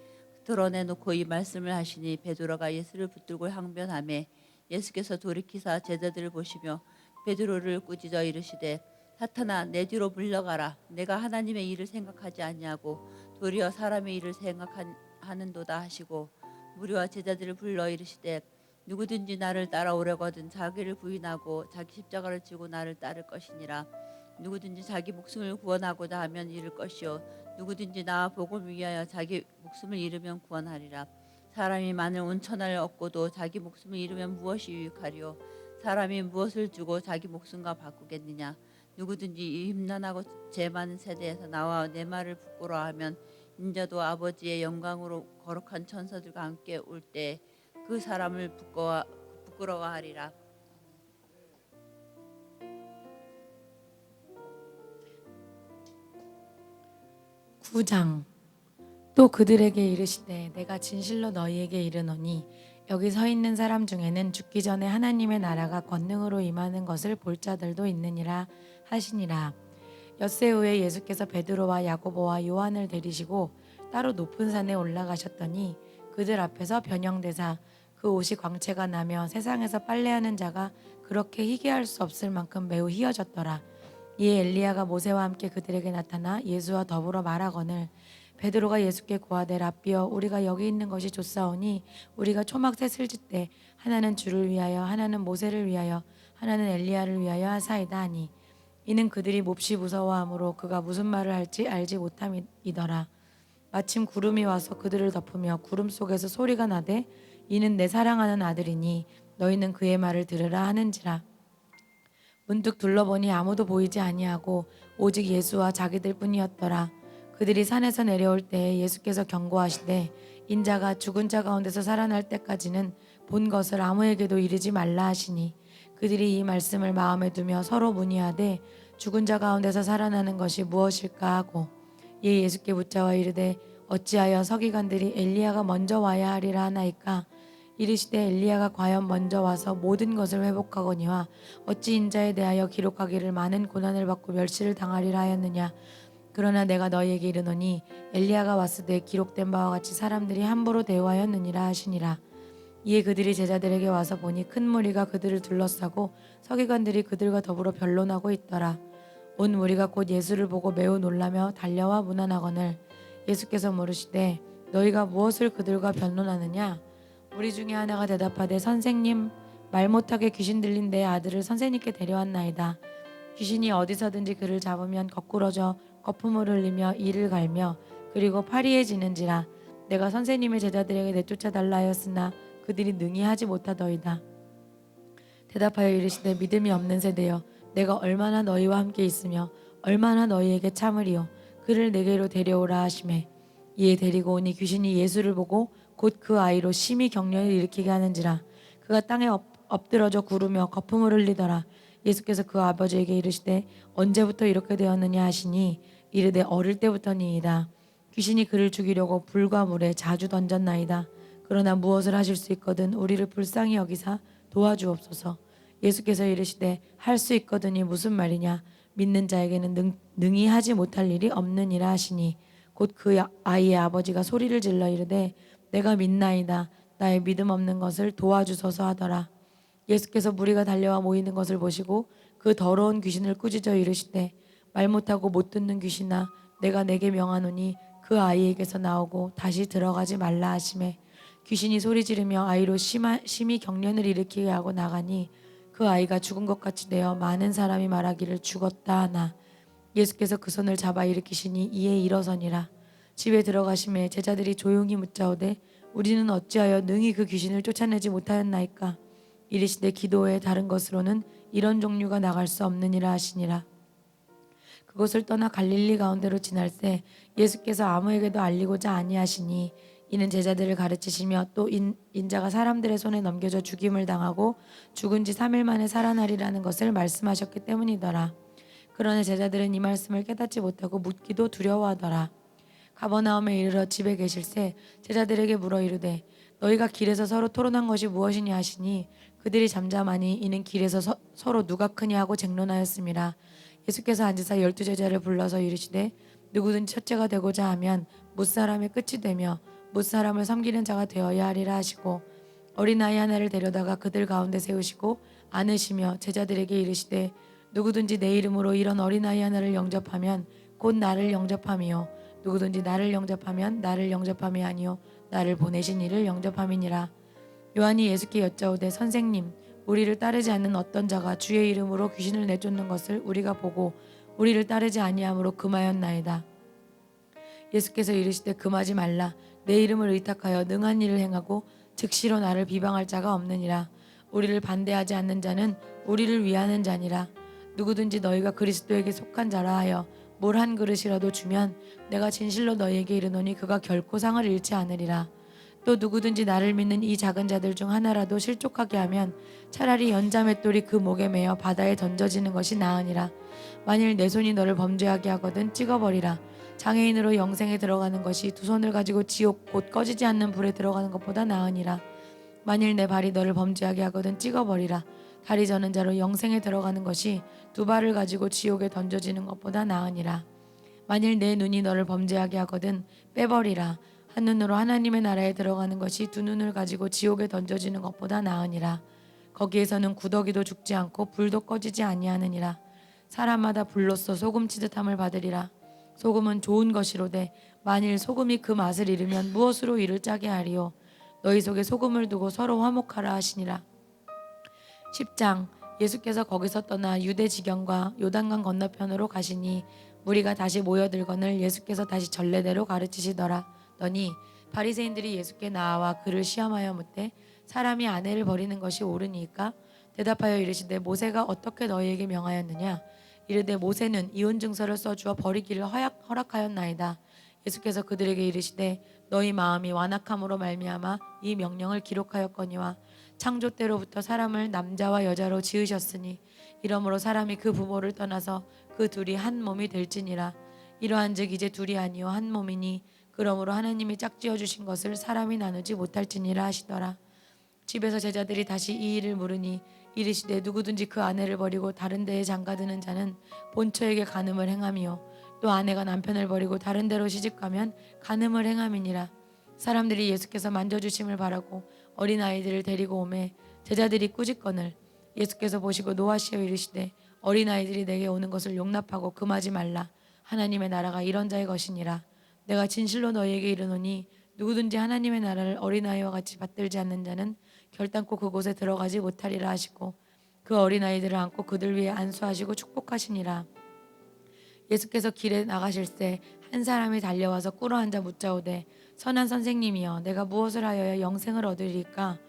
드러내놓고 이 말씀을 하시니 베드로가 예수를 붙들고 항변하매 예수께서 돌이키사 제자들을 보시며 베드로를 꾸짖어 이르시되 사탄아 내 뒤로 물러가라. 내가 하나님의 일을 생각하지 아니하고 도리어 사람의 일을 생각하는도다 하시고 무리와 제자들을 불러 이르시되 누구든지 나를 따라오려거든 자기를 부인하고 자기 십자가를 지고 나를 따를 것이니라. 누구든지 자기 목숨을 구원하고자 하면 잃을 것이요 누구든지 나와 복음을 위하여 자기 목숨을 잃으면 구원하리라. 사람이 만일 온천을 얻고도 자기 목숨을 잃으면 무엇이 유익하리요. 사람이 무엇을 주고 자기 목숨과 바꾸겠느냐. 누구든지 이 흠난하고 죄 많은 세대에서 나와 내 말을 부끄러워하면 인자도 아버지의 영광으로 거룩한 천사들과 함께 올 때 그 사람을 부끄러워하리라. 구장 또 그들에게 이르시되 내가 진실로 너희에게 이르노니 여기 서 있는 사람 중에는 죽기 전에 하나님의 나라가 권능으로 임하는 것을 볼 자들도 있느니라 하시니라. 엿새 후에 예수께서 베드로와 야고보와 요한을 데리시고 따로 높은 산에 올라가셨더니 그들 앞에서 변형되사 그 옷이 광채가 나며 세상에서 빨래하는 자가 그렇게 희게할 수 없을 만큼 매우 희어졌더라. 이에 엘리야가 모세와 함께 그들에게 나타나 예수와 더불어 말하거늘 베드로가 예수께 고하되 랍비여 우리가 여기 있는 것이 좋사오니 우리가 초막 셋을 짓되 하나는 주를 위하여 하나는 모세를 위하여 하나는 엘리야를 위하여 하사이다 하니 이는 그들이 몹시 무서워하므로 그가 무슨 말을 할지 알지 못함이더라. 마침 구름이 와서 그들을 덮으며 구름 속에서 소리가 나되 이는 내 사랑하는 아들이니 너희는 그의 말을 들으라 하는지라. 문득 둘러보니 아무도 보이지 아니하고 오직 예수와 자기들 뿐이었더라. 그들이 산에서 내려올 때에 예수께서 경고하시되 인자가 죽은 자 가운데서 살아날 때까지는 본 것을 아무에게도 이르지 말라 하시니 그들이 이 말씀을 마음에 두며 서로 문의하되 죽은 자 가운데서 살아나는 것이 무엇일까 하고 이에 예수께 묻자와 이르되 어찌하여 서기관들이 엘리야가 먼저 와야 하리라 하나이까. 이르시되 엘리야가 과연 먼저 와서 모든 것을 회복하거니와 어찌 인자에 대하여 기록하기를 많은 고난을 받고 멸시를 당하리라 하였느냐. 그러나 내가 너희에게 이르노니 엘리야가 왔을 때 기록된 바와 같이 사람들이 함부로 대우하였느니라 하시니라. 이에 그들이 제자들에게 와서 보니 큰 무리가 그들을 둘러싸고 서기관들이 그들과 더불어 변론하고 있더라. 온 무리가 곧 예수를 보고 매우 놀라며 달려와 문안하거늘 예수께서 물으시되 너희가 무엇을 그들과 변론하느냐. 우리 중에 하나가 대답하되 선생님 말 못하게 귀신 들린 내 아들을 선생님께 데려왔나이다. 귀신이 어디서든지 그를 잡으면 거꾸러져 거품을 흘리며 이를 갈며 그리고 파리해지는지라. 내가 선생님의 제자들에게 내쫓아 달라 하였으나 그들이 능히 하지 못하더이다. 대답하여 이르시되 믿음이 없는 세대여 내가 얼마나 너희와 함께 있으며 얼마나 너희에게 참으리요. 그를 내게로 데려오라 하시매 이에 데리고 오니 귀신이 예수를 보고 곧 그 아이로 심히 경련을 일으키게 하는지라. 그가 땅에 엎드러져 구르며 거품을 흘리더라. 예수께서 그 아버지에게 이르시되 언제부터 이렇게 되었느냐 하시니 이르되 어릴 때부터니이다. 귀신이 그를 죽이려고 불과 물에 자주 던졌나이다. 그러나 무엇을 하실 수 있거든 우리를 불쌍히 여기사 도와주옵소서. 예수께서 이르시되 할 수 있거든이 무슨 말이냐. 믿는 자에게는 능히 하지 못할 일이 없느니라 하시니 곧 그 아이의 아버지가 소리를 질러 이르되 내가 믿나이다. 나의 믿음 없는 것을 도와주소서 하더라. 예수께서 무리가 달려와 모이는 것을 보시고 그 더러운 귀신을 꾸짖어 이르시되 말 못하고 못 듣는 귀신아 내가 내게 명하노니 그 아이에게서 나오고 다시 들어가지 말라 하시매 귀신이 소리 지르며 아이로 심히 경련을 일으키게 하고 나가니 그 아이가 죽은 것 같이 되어 많은 사람이 말하기를 죽었다 하나 예수께서 그 손을 잡아 일으키시니 이에 일어서니라. 집에 들어가심에 제자들이 조용히 묻자오되 우리는 어찌하여 능히 그 귀신을 쫓아내지 못하였나이까. 이르시되 기도에 다른 것으로는 이런 종류가 나갈 수 없느니라 하시니라. 그곳을 떠나 갈릴리 가운데로 지날새 예수께서 아무에게도 알리고자 아니하시니 이는 제자들을 가르치시며 또 인자가 사람들의 손에 넘겨져 죽임을 당하고 죽은 지 3일 만에 살아나리라는 것을 말씀하셨기 때문이더라. 그러나 제자들은 이 말씀을 깨닫지 못하고 묻기도 두려워하더라. 가버나움에 이르러 집에 계실새 제자들에게 물어 이르되 너희가 길에서 서로 토론한 것이 무엇이냐 하시니 그들이 잠잠하니 이는 길에서 서로 누가 크냐 하고 쟁론하였음이라. 예수께서 앉으사 12제자를 불러서 이르시되 누구든지 첫째가 되고자 하면 못사람의 끝이 되며 못사람을 섬기는 자가 되어야 하리라 하시고 어린아이 하나를 데려다가 그들 가운데 세우시고 안으시며 제자들에게 이르시되 누구든지 내 이름으로 이런 어린아이 하나를 영접하면 곧 나를 영접함이요 누구든지 나를 영접하면 나를 영접함이 아니요 나를 보내신 이를 영접함이니라. 요한이 예수께 여짜오되 선생님 우리를 따르지 않는 어떤 자가 주의 이름으로 귀신을 내쫓는 것을 우리가 보고 우리를 따르지 아니함으로 금하였나이다. 예수께서 이르시되 금하지 말라. 내 이름을 의탁하여 능한 일을 행하고 즉시로 나를 비방할 자가 없느니라. 우리를 반대하지 않는 자는 우리를 위하는 자니라. 누구든지 너희가 그리스도에게 속한 자라 하여 뭘 한 그릇이라도 주면 내가 진실로 너희에게 이르노니 그가 결코 상을 잃지 않으리라. 또 누구든지 나를 믿는 이 작은 자들 중 하나라도 실족하게 하면 차라리 연자맷돌이 그 목에 매어 바다에 던져지는 것이 나으니라. 만일 내 손이 너를 범죄하게 하거든 찍어버리라. 장애인으로 영생에 들어가는 것이 두 손을 가지고 지옥 곧 꺼지지 않는 불에 들어가는 것보다 나으니라. 만일 내 발이 너를 범죄하게 하거든 찍어버리라. 다리 저는 자로 영생에 들어가는 것이 두 발을 가지고 지옥에 던져지는 것보다 나으니라. 만일 내 눈이 너를 범죄하게 하거든 빼버리라. 한 눈으로 하나님의 나라에 들어가는 것이 두 눈을 가지고 지옥에 던져지는 것보다 나으니라. 거기에서는 구더기도 죽지 않고 불도 꺼지지 아니하느니라. 사람마다 불로써 소금 치듯함을 받으리라. 소금은 좋은 것이로되 만일 소금이 그 맛을 잃으면 무엇으로 이를 짜게 하리요. 너희 속에 소금을 두고 서로 화목하라 하시니라. 10장. 예수께서 거기서 떠나 유대 지경과 요단강 건너편으로 가시니 무리가 다시 모여들거늘 예수께서 다시 전례대로 가르치시더라. 더니 바리새인들이 예수께 나와 그를 시험하여 묻되 사람이 아내를 버리는 것이 옳으니까? 대답하여 이르시되 모세가 어떻게 너희에게 명하였느냐? 이르되 모세는 이혼 증서를 써주어 버리기를 허락하였나이다. 예수께서 그들에게 이르시되 너희 마음이 완악함으로 말미암아 이 명령을 기록하였거니와 창조 때로부터 사람을 남자와 여자로 지으셨으니 이러므로 사람이 그 부모를 떠나서 그 둘이 한 몸이 될지니라. 이러한즉 이제 둘이 아니요 한 몸이니 그러므로 하나님이 짝지어 주신 것을 사람이 나누지 못할지니라 하시더라. 집에서 제자들이 다시 이 일을 물으니 이르시되 누구든지 그 아내를 버리고 다른 데에 장가드는 자는 본처에게 간음을 행함이요 또 아내가 남편을 버리고 다른 데로 시집가면 간음을 행함이니라. 사람들이 예수께서 만져주심을 바라고 어린아이들을 데리고 오매 제자들이 꾸짖거늘 예수께서 보시고 노하시어 이르시되 어린아이들이 내게 오는 것을 용납하고 금하지 말라. 하나님의 나라가 이런 자의 것이니라. 내가 진실로 너희에게 이르노니 누구든지 하나님의 나라를 어린아이와 같이 받들지 않는 자는 결단코 그곳에 들어가지 못하리라 하시고 그 어린아이들을 안고 그들 위에 안수하시고 축복하시니라. 예수께서 길에 나가실새 한 사람이 달려와서 꿇어앉아 묻자오되 선한 선생님이여 내가 무엇을 하여야 영생을 얻으리까?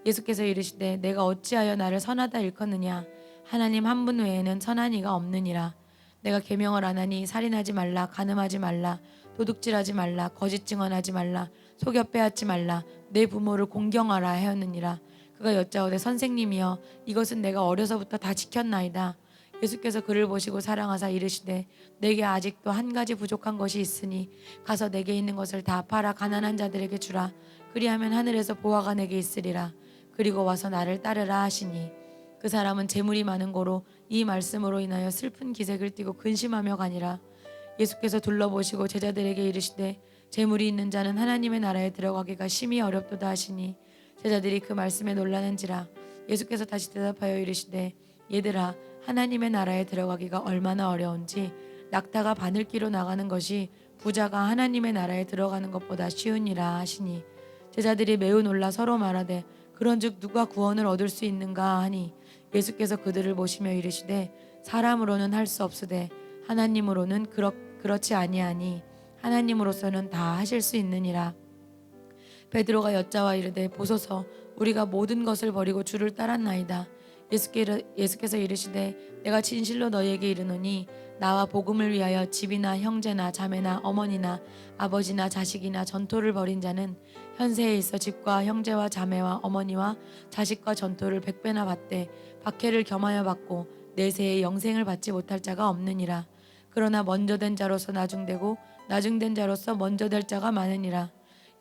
예수께서 이르시되 내가 어찌하여 나를 선하다 일컫느냐? 하나님 한 분 외에는 선한 이가 없느니라. 내가 계명을 안 하니 살인하지 말라, 간음하지 말라, 도둑질하지 말라, 거짓 증언하지 말라, 속여 빼앗지 말라, 내 부모를 공경하라 하였느니라. 그가 여짜오되 선생님이여 이것은 내가 어려서부터 다 지켰나이다. 예수께서 그를 보시고 사랑하사 이르시되 내게 아직도 한 가지 부족한 것이 있으니 가서 내게 있는 것을 다 팔아 가난한 자들에게 주라. 그리하면 하늘에서 보화가 내게 있으리라. 그리고 와서 나를 따르라 하시니 그 사람은 재물이 많은 고로 이 말씀으로 인하여 슬픈 기색을 띠고 근심하며 가니라. 예수께서 둘러보시고 제자들에게 이르시되 재물이 있는 자는 하나님의 나라에 들어가기가 심히 어렵도다 하시니 제자들이 그 말씀에 놀라는지라. 예수께서 다시 대답하여 이르시되 얘들아 하나님의 나라에 들어가기가 얼마나 어려운지 낙타가 바늘기로 나가는 것이 부자가 하나님의 나라에 들어가는 것보다 쉬우니라 하시니 제자들이 매우 놀라 서로 말하되 그런즉 누가 구원을 얻을 수 있는가 하니 예수께서 그들을 보시며 이르시되 사람으로는 할 수 없으되 하나님으로는 그렇지 아니하니 하나님으로서는 다 하실 수 있느니라. 베드로가 여짜와 이르되 보소서 우리가 모든 것을 버리고 주를 따랐나이다. 예수께서 이르시되 내가 진실로 너희에게 이르노니 나와 복음을 위하여 집이나 형제나 자매나 어머니나 아버지나 자식이나 전토를 벌인 자는 현세에 있어 집과 형제와 자매와 어머니와 자식과 전토를 100배나 받되 박해를 겸하여 받고 내세에 영생을 받지 못할 자가 없느니라. 그러나 먼저 된 자로서 나중되고 나중된 자로서 먼저 될 자가 많으니라.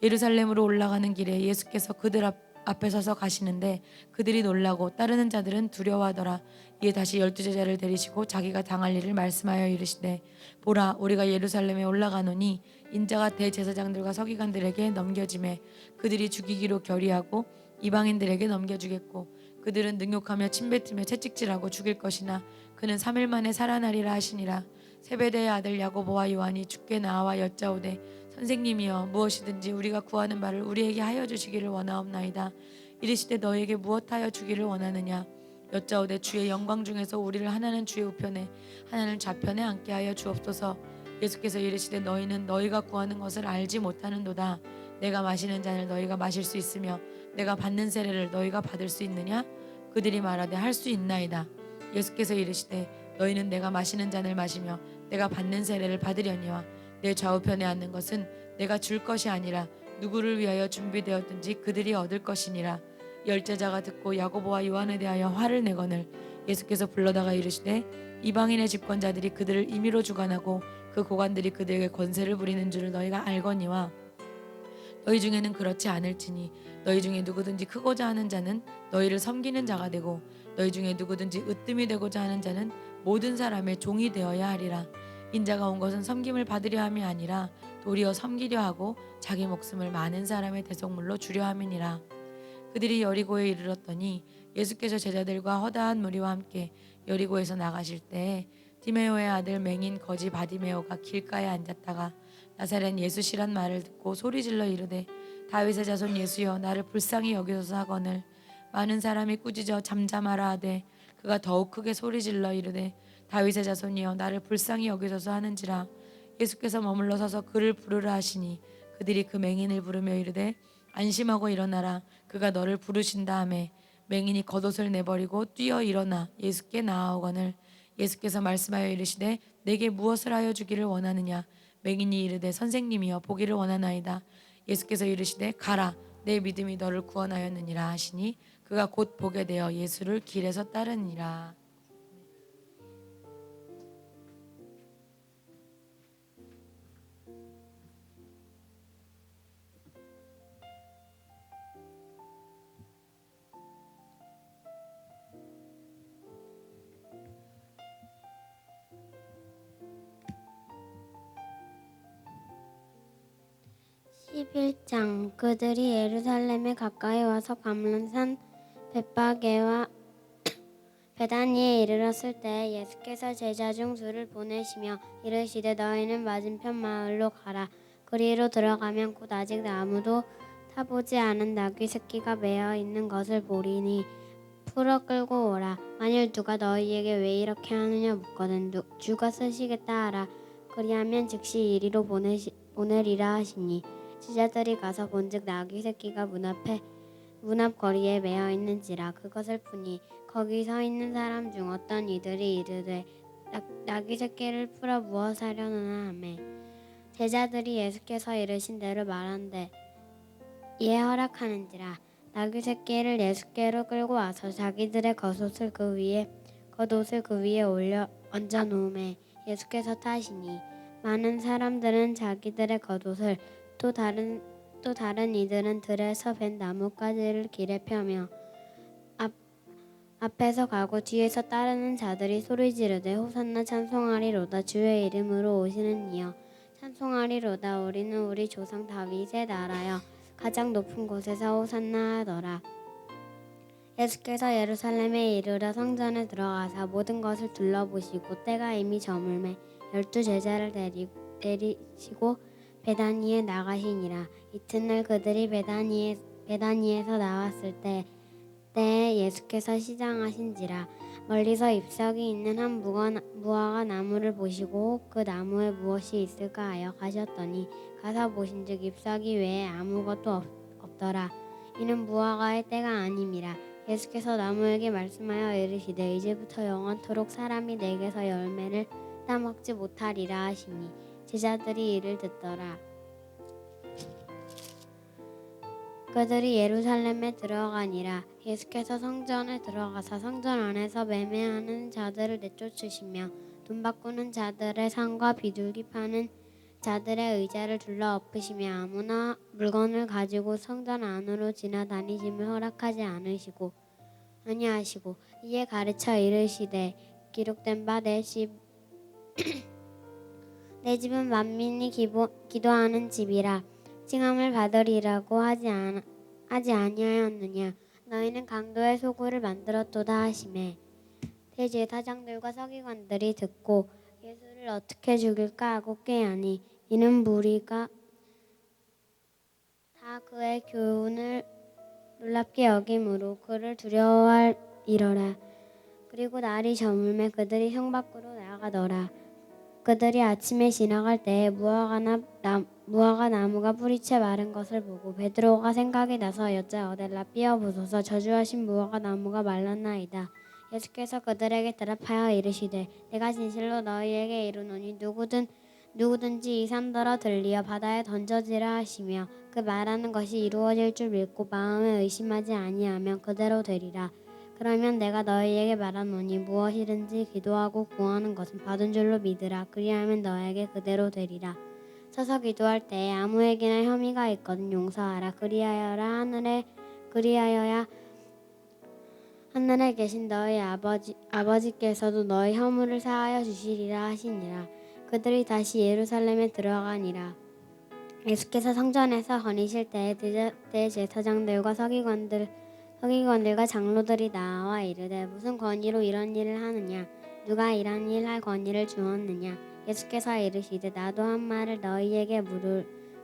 예루살렘으로 올라가는 길에 예수께서 그들 앞에 서서 가시는데 그들이 놀라고 따르는 자들은 두려워하더라. 이에 다시 12제자를 데리시고 자기가 당할 일을 말씀하여 이르시되 보라 우리가 예루살렘에 올라가노니 인자가 대제사장들과 서기관들에게 넘겨지매 그들이 죽이기로 결의하고 이방인들에게 넘겨주겠고 그들은 능욕하며 침뱉으며 채찍질하고 죽일 것이나 그는 3일 만에 살아나리라 하시니라. 세베대의 아들 야고보와 요한이 주께 나와 여짜오되 선생님이여 무엇이든지 우리가 구하는 바를 우리에게 하여 주시기를 원하옵나이다. 이르시되 너에게 무엇하여 주기를 원하느냐. 여짜오되 주의 영광 중에서 우리를 하나는 주의 우편에 하나는 좌편에 앉게 하여 주옵소서. 예수께서 이르시되 너희는 너희가 구하는 것을 알지 못하는도다. 내가 마시는 잔을 너희가 마실 수 있으며 내가 받는 세례를 너희가 받을 수 있느냐. 그들이 말하되 할 수 있나이다. 예수께서 이르시되 너희는 내가 마시는 잔을 마시며 내가 받는 세례를 받으려니와 내 좌우편에 앉는 것은 내가 줄 것이 아니라 누구를 위하여 준비되었든지 그들이 얻을 것이니라. 열제자가 듣고 야고보와 요한에 대하여 화를 내거늘 예수께서 불러다가 이르시되 이방인의 집권자들이 그들을 임의로 주관하고 그 고관들이 그들에게 권세를 부리는 줄을 너희가 알거니와 너희 중에는 그렇지 않을지니 너희 중에 누구든지 크고자 하는 자는 너희를 섬기는 자가 되고 너희 중에 누구든지 으뜸이 되고자 하는 자는 모든 사람의 종이 되어야 하리라. 인자가 온 것은 섬김을 받으려 함이 아니라 도리어 섬기려 하고 자기 목숨을 많은 사람의 대속물로 주려 함이니라. 그들이 여리고에 이르렀더니 예수께서 제자들과 허다한 무리와 함께 여리고에서 나가실 때에 디메오의 아들 맹인 거지 바디메오가 길가에 앉았다가 나사렛 예수시란 말을 듣고 소리질러 이르되 다윗의 자손 예수여 나를 불쌍히 여기소서 하거늘 많은 사람이 꾸짖어 잠잠하라 하되 그가 더욱 크게 소리질러 이르되 다윗의 자손이여 나를 불쌍히 여기소서 하는지라. 예수께서 머물러 서서 그를 부르라 하시니 그들이 그 맹인을 부르며 이르되 안심하고 일어나라 그가 너를 부르신다 하매 맹인이 겉옷을 내버리고 뛰어 일어나 예수께 나아오거늘 예수께서 말씀하여 이르시되 내게 무엇을 하여 주기를 원하느냐. 맹인이 이르되 선생님이여 보기를 원하나이다. 예수께서 이르시되 가라 내 믿음이 너를 구원하였느니라 하시니 그가 곧 보게 되어 예수를 길에서 따르니라. (11장) 그들이 예루살렘에 가까이 와서 감람산 벳바게와 베다니에 이르렀을 때 예수께서 제자 중 둘을 보내시며 이르시되 너희는 맞은편 마을로 가라. 그리로 들어가면 곧 아직 아무도 타보지 않은 나귀 새끼가 매어 있는 것을 보리니 풀어 끌고 오라. 만일 누가 너희에게 왜 이렇게 하느냐 묻거든 주가 쓰시겠다 하라. 그리하면 즉시 이리로 보내리라 하시니 제자들이 가서 본즉 나귀 새끼가 문 앞 거리에 매어 있는지라. 그것을 보니 거기 서 있는 사람 중 어떤 이들이 이르되 나귀 새끼를 풀어 무엇하려느냐 하매 제자들이 예수께서 이르신 대로 말한대 이에 허락하는지라. 나귀 새끼를 예수께로 끌고 와서 자기들의 겉옷을 그 위에 얹어 놓음에 예수께서 타시니 많은 사람들은 자기들의 겉옷을 또 다른 이들은 들에서 벤 나뭇가지를 길에 펴며 앞에서 가고 뒤에서 따르는 자들이 소리 지르되 호산나 찬송하리로다 주의 이름으로 오시는 이여 찬송하리로다 우리는 우리 조상 다윗의 나라여 가장 높은 곳에서 호산나 하더라. 예수께서 예루살렘에 이르러 성전에 들어가사 모든 것을 둘러보시고 때가 이미 저물매 12제자를 데리시고 베다니에 나가시니라. 이튿날 그들이 베다니에 베다니에서 나왔을 때에 예수께서 시장하신지라. 멀리서 잎사귀 있는 한 무화과 나무를 보시고 그 나무에 무엇이 있을까 하여 가셨더니 가서 보신즉 잎사귀 외에 아무것도 없더라. 이는 무화과의 때가 아님이라. 예수께서 나무에게 말씀하여 이르시되 이제부터 영원토록 사람이 내게서 열매를 따먹지 못하리라 하시니 제자들이 이를 듣더라. 그들이 예루살렘에 들어가니라. 예수께서 성전에 들어가사 성전 안에서 매매하는 자들을 내쫓으시며 돈 바꾸는 자들의 상과 비둘기 파는 자들의 의자를 둘러 엎으시며 아무나 물건을 가지고 성전 안으로 지나다니심을 허락하지 아니하시고 이에 가르쳐 이르시되 기록된 바 내 집은 만민이 기도하는 집이라. 칭함을 받으리라고 하지 아니하였느냐. 너희는 강도의 소굴을 만들었도다 하시매 대제사장들과 서기관들이 듣고 예수를 어떻게 죽일까 하고 꾀하니 이는 무리가 다 그의 교훈을 놀랍게 여김으로 그를 두려워하리라. 그리고 날이 저물매 그들이 성 밖으로 나가더라. 그들이 아침에 지나갈 때에 무화과 나무가 뿌리채 마른 것을 보고 베드로가 생각이 나서 여짜오되 라삐어 보소서 저주하신 무화과 나무가 말랐나이다. 예수께서 그들에게 대답하여 이르시되 내가 진실로 너희에게 이르노니 누구든지 이 산더러 들리어 바다에 던져지라 하시며 그 말하는 것이 이루어질 줄 믿고 마음에 의심하지 아니하면 그대로 되리라. 그러면 내가 너희에게 말하노니 무엇이든지 기도하고 구하는 것은 받은 줄로 믿으라. 그리하면 너에게 그대로 되리라. 서서 기도할 때에 아무에게나 혐의가 있거든 용서하라. 그리하여야 하늘에 계신 너희 아버지께서도 너희 허물을 사하여 주시리라 하시니라. 그들이 다시 예루살렘에 들어가니라. 예수께서 성전에서 거니실 때에 대제사장들과 서기관들과 장로들이 나와 이르되 무슨 권위로 이런 일을 하느냐. 누가 이런 일 할 권위를 주었느냐. 예수께서 이르시되 나도 한 말을 너희에게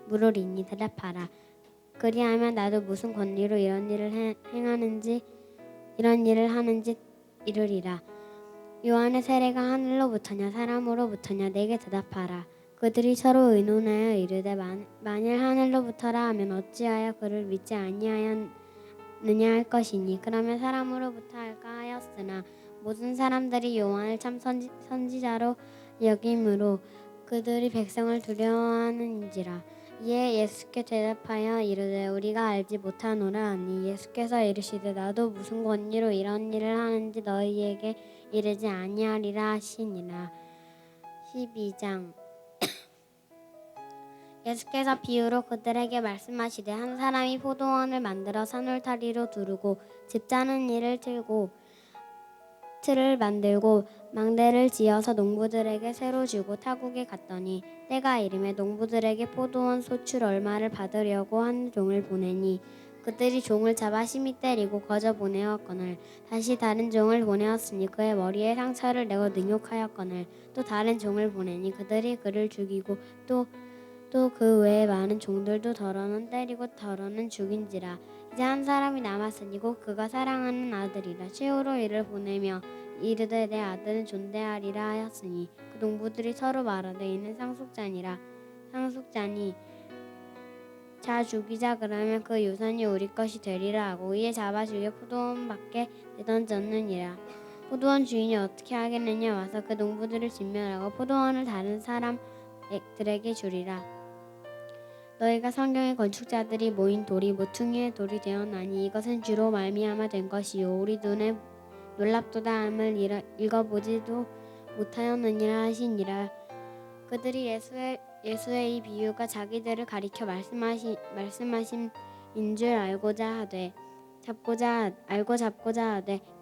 물으리니 대답하라. 그리하면 나도 무슨 권위로 이런 일을 하는지 이르리라. 요한의 세례가 하늘로부터냐 사람으로부터냐 내게 대답하라. 그들이 서로 의논하여 이르되 만일 하늘로부터라 하면 어찌하여 그를 믿지 아니하였느냐 할 것이니 그러면 사람으로부터 할까 하였으나 모든 사람들이 요한을 참 선지자로 여김으로 그들이 백성을 두려워하는지라. 이에 예수께 대답하여 이르되 우리가 알지 못하노라 하니 예수께서 이르시되 나도 무슨 권위로 이런 일을 하는지 너희에게 이르지 아니하리라 하시니라. 12장 예수께서 비유로 그들에게 말씀하시되 한 사람이 포도원을 만들어 산울타리로 두르고 집 짜는 일을 틀을 만들고 망대를 지어서 농부들에게 새로 주고 타국에 갔더니 때가 이르매 농부들에게 포도원 소출 얼마를 받으려고 한 종을 보내니 그들이 종을 잡아 심히 때리고 거저 보내었거늘 다시 다른 종을 보내었으니 그의 머리에 상처를 내고 능욕하였거늘 또 다른 종을 보내니 그들이 그를 죽이고 또 그 외에 많은 종들도 더러는 때리고 더러는 죽인지라. 이제 한 사람이 남았으니 곧 그가 사랑하는 아들이라. 최후로 이를 보내며 이르되 내 아들은 존대하리라 하였으니 그 농부들이 서로 말하되 이는 상속자니라. 상속자니 자 죽이자 그러면 그 유산이 우리 것이 되리라 하고 이에 잡아 죽여 포도원 밖에 내던졌느니라. 포도원 주인이 어떻게 하겠느냐 와서 그 농부들을 진멸하고 포도원을 다른 사람들에게 주리라. 너희가 성경의 건축자들이 모인 돌이 모퉁이의 돌이 되었나니 이것은 주로 말미암아 된 것이요 우리 눈에 놀랍도다 함을 읽어보지도 못하였느니라 하시니라. 그들이 예수의 이 비유가 자기들을 가리켜 말씀하심인 줄 알고자 하되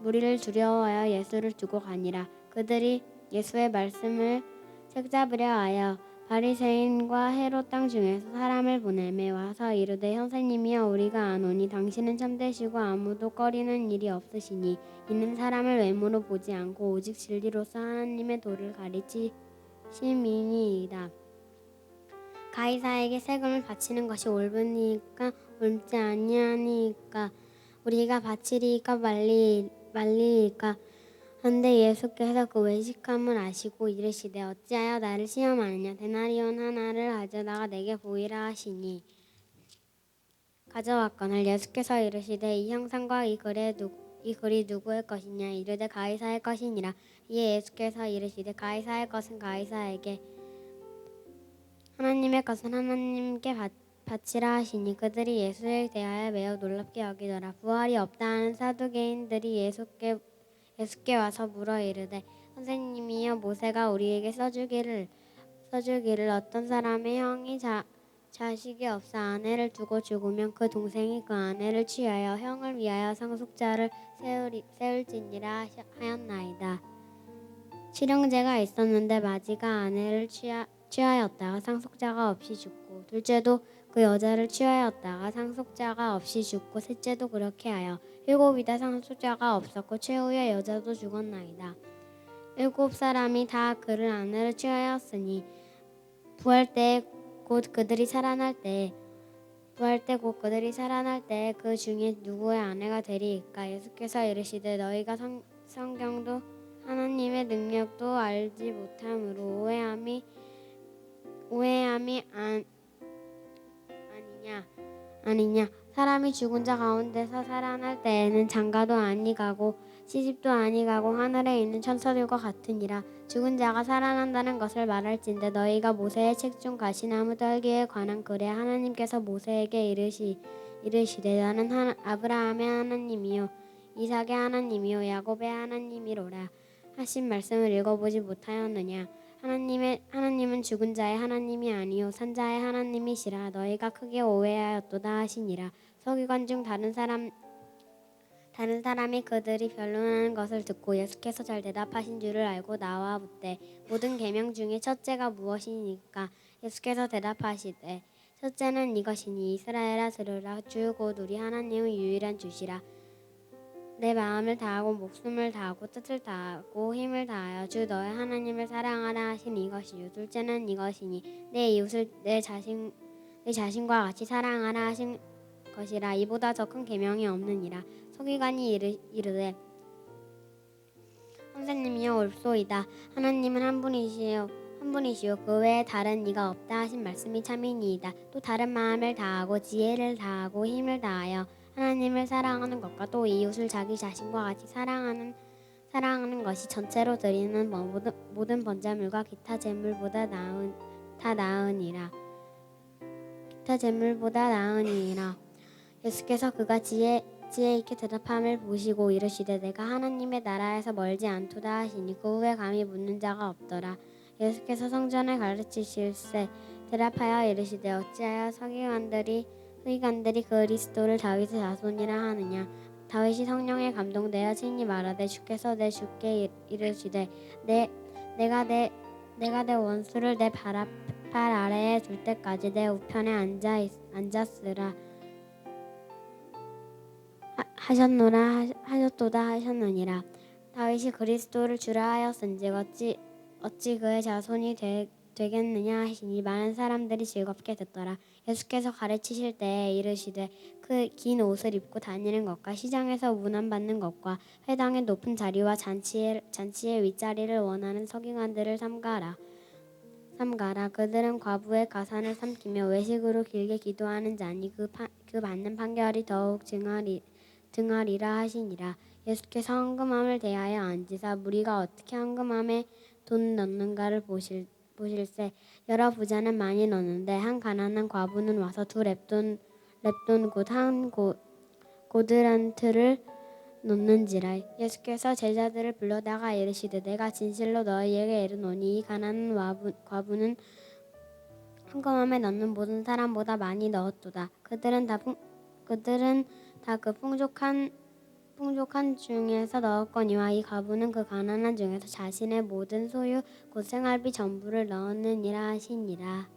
무리를 두려워하여 예수를 두고 가니라. 그들이 예수의 말씀을 책잡으려 하여 바리새인과 헤롯 땅 중에서 사람을 보내매 와서 이르되 선생님이여 우리가 아노니 당신은 참되시고 아무도 꺼리는 일이 없으시니 이는 사람을 외모로 보지 않고 오직 진리로서 하나님의 도를 가르치심이니이다. 가이사에게 세금을 바치는 것이 옳으니까 옳지 아니하니까 우리가 바치리까 말리리까 한데 예수께서 그 외식함을 아시고 이르시되 어찌하여 나를 시험하느냐 데나리온 하나를 가져다가 내게 보이라 하시니 가져왔거늘 예수께서 이르시되 이 형상과 이 글이 누구의 것이냐 이르되 가이사의 것이니라. 이에 예수께서 이르시되 가이사의 것은 가이사에게 하나님의 것은 하나님께 바치라 하시니 그들이 예수에 대하여 매우 놀랍게 여기더라. 부활이 없다 하는 사두개인들이 예수께 와서 물어 이르되 선생님이여 모세가 우리에게 써주기를 어떤 사람의 형이 자식이 없어 아내를 두고 죽으면 그 동생이 그 아내를 취하여 형을 위하여 상속자를 세울지니라 하였나이다. 칠형제가 있었는데 마지가 아내를 취하였다가 상속자가 없이 죽고 둘째도 그 여자를 취하였다가 상속자가 없이 죽고 셋째도 그렇게 하여 일곱이다 상속자가 없었고 최후의 여자도 죽었나이다. 일곱 사람이 다 그를 아내를 취하였으니 부활 때 곧 그들이 살아날 때 그 중에 누구의 아내가 되리이까. 예수께서 이르시되 너희가 성경도 하나님의 능력도 알지 못함으로 오해함이 아니냐. 사람이 죽은 자 가운데서 살아날 때에는 장가도 아니 가고 시집도 아니 가고 하늘에 있는 천사들과 같으니라. 죽은 자가 살아난다는 것을 말할진대 너희가 모세의 책 중 가시나무 떨기에 관한 글에 하나님께서 모세에게 이르시되 나는 아브라함의 하나님이요 이삭의 하나님이요 야곱의 하나님이로라 하신 말씀을 읽어보지 못하였느냐. 하나님은 죽은 자의 하나님이 아니요 산 자의 하나님이시라. 너희가 크게 오해하였도다 하시니라. 서기관 중 다른 사람이 그들이 변론하는 것을 듣고 예수께서 잘 대답하신 줄을 알고 나와 묻되 모든 계명 중에 첫째가 무엇이니까. 예수께서 대답하시되 첫째는 이것이니 이스라엘아 들으라. 주 곧 우리 하나님은 유일한 주시라. 내 마음을 다하고 목숨을 다하고 뜻을 다하고 힘을 다하여 주 너의 하나님을 사랑하라 하신 이것이요. 둘째는 이것이니 내 이웃을 내 자신과 같이 사랑하라 하신 것이라. 이보다 더 큰 계명이 없느니라. 서기관이 이르되 선생님이여 옳소이다. 하나님은 한 분이시요 그 외에 다른 이가 없다 하신 말씀이 참이니이다. 또 다른 마음을 다하고 지혜를 다하고 힘을 다하여 하나님을 사랑하는 것과 또 이웃을 자기 자신과 같이 사랑하는 것이 전체로 드리는 모든 번제물과 기타 제물보다 나으니라. 예수께서 그가 지혜 있게 대답함을 보시고 이르시되 내가 하나님의 나라에서 멀지 않도다 하시니 그 후에 감히 묻는 자가 없더라. 예수께서 성전을 가르치실세 대답하여 이르시되 어찌하여 서기관들이 그리스도를 다윗의 자손이라 하느냐. 다윗이 성령에 감동되어 친히 말하되 주께서 내 주께 이르시되 내가 내 원수를 내 발 아래에 둘 때까지 내 우편에 앉았으라 하셨도다 하셨느니라. 다윗이 그리스도를 주라 하였은즉 어찌 그의 자손이 되겠느냐 하시니 많은 사람들이 즐겁게 듣더라. 예수께서 가르치실 때에 이르시되 그 긴 옷을 입고 다니는 것과 시장에서 문안받는 것과 회당의 높은 자리와 잔치의 윗자리를 원하는 서기관들을 삼가라. 그들은 과부의 가산을 삼키며 외식으로 길게 기도하는 자니 그 받는 판결이 더욱 등하리라 하시니라. 예수께서 헌금함을 대하여 앉으사 무리가 어떻게 헌금함에 돈 넣는가를 보실세. 여러 부자는 많이 넣는데 한 가난한 과부는 와서 2 렙돈 곧 한 고드란트를 놓는지라. 예수께서 제자들을 불러다가 이르시되 내가 진실로 너희에게 이르노니 이 가난한 과부는 헌금함에 넣는 모든 사람보다 많이 넣었도다. 그들은 다 그 풍족한 중에서 넣었거니와 이 과부는 그 가난한 중에서 자신의 모든 소유 곧 생활비 전부를 넣었느니라 하시니라.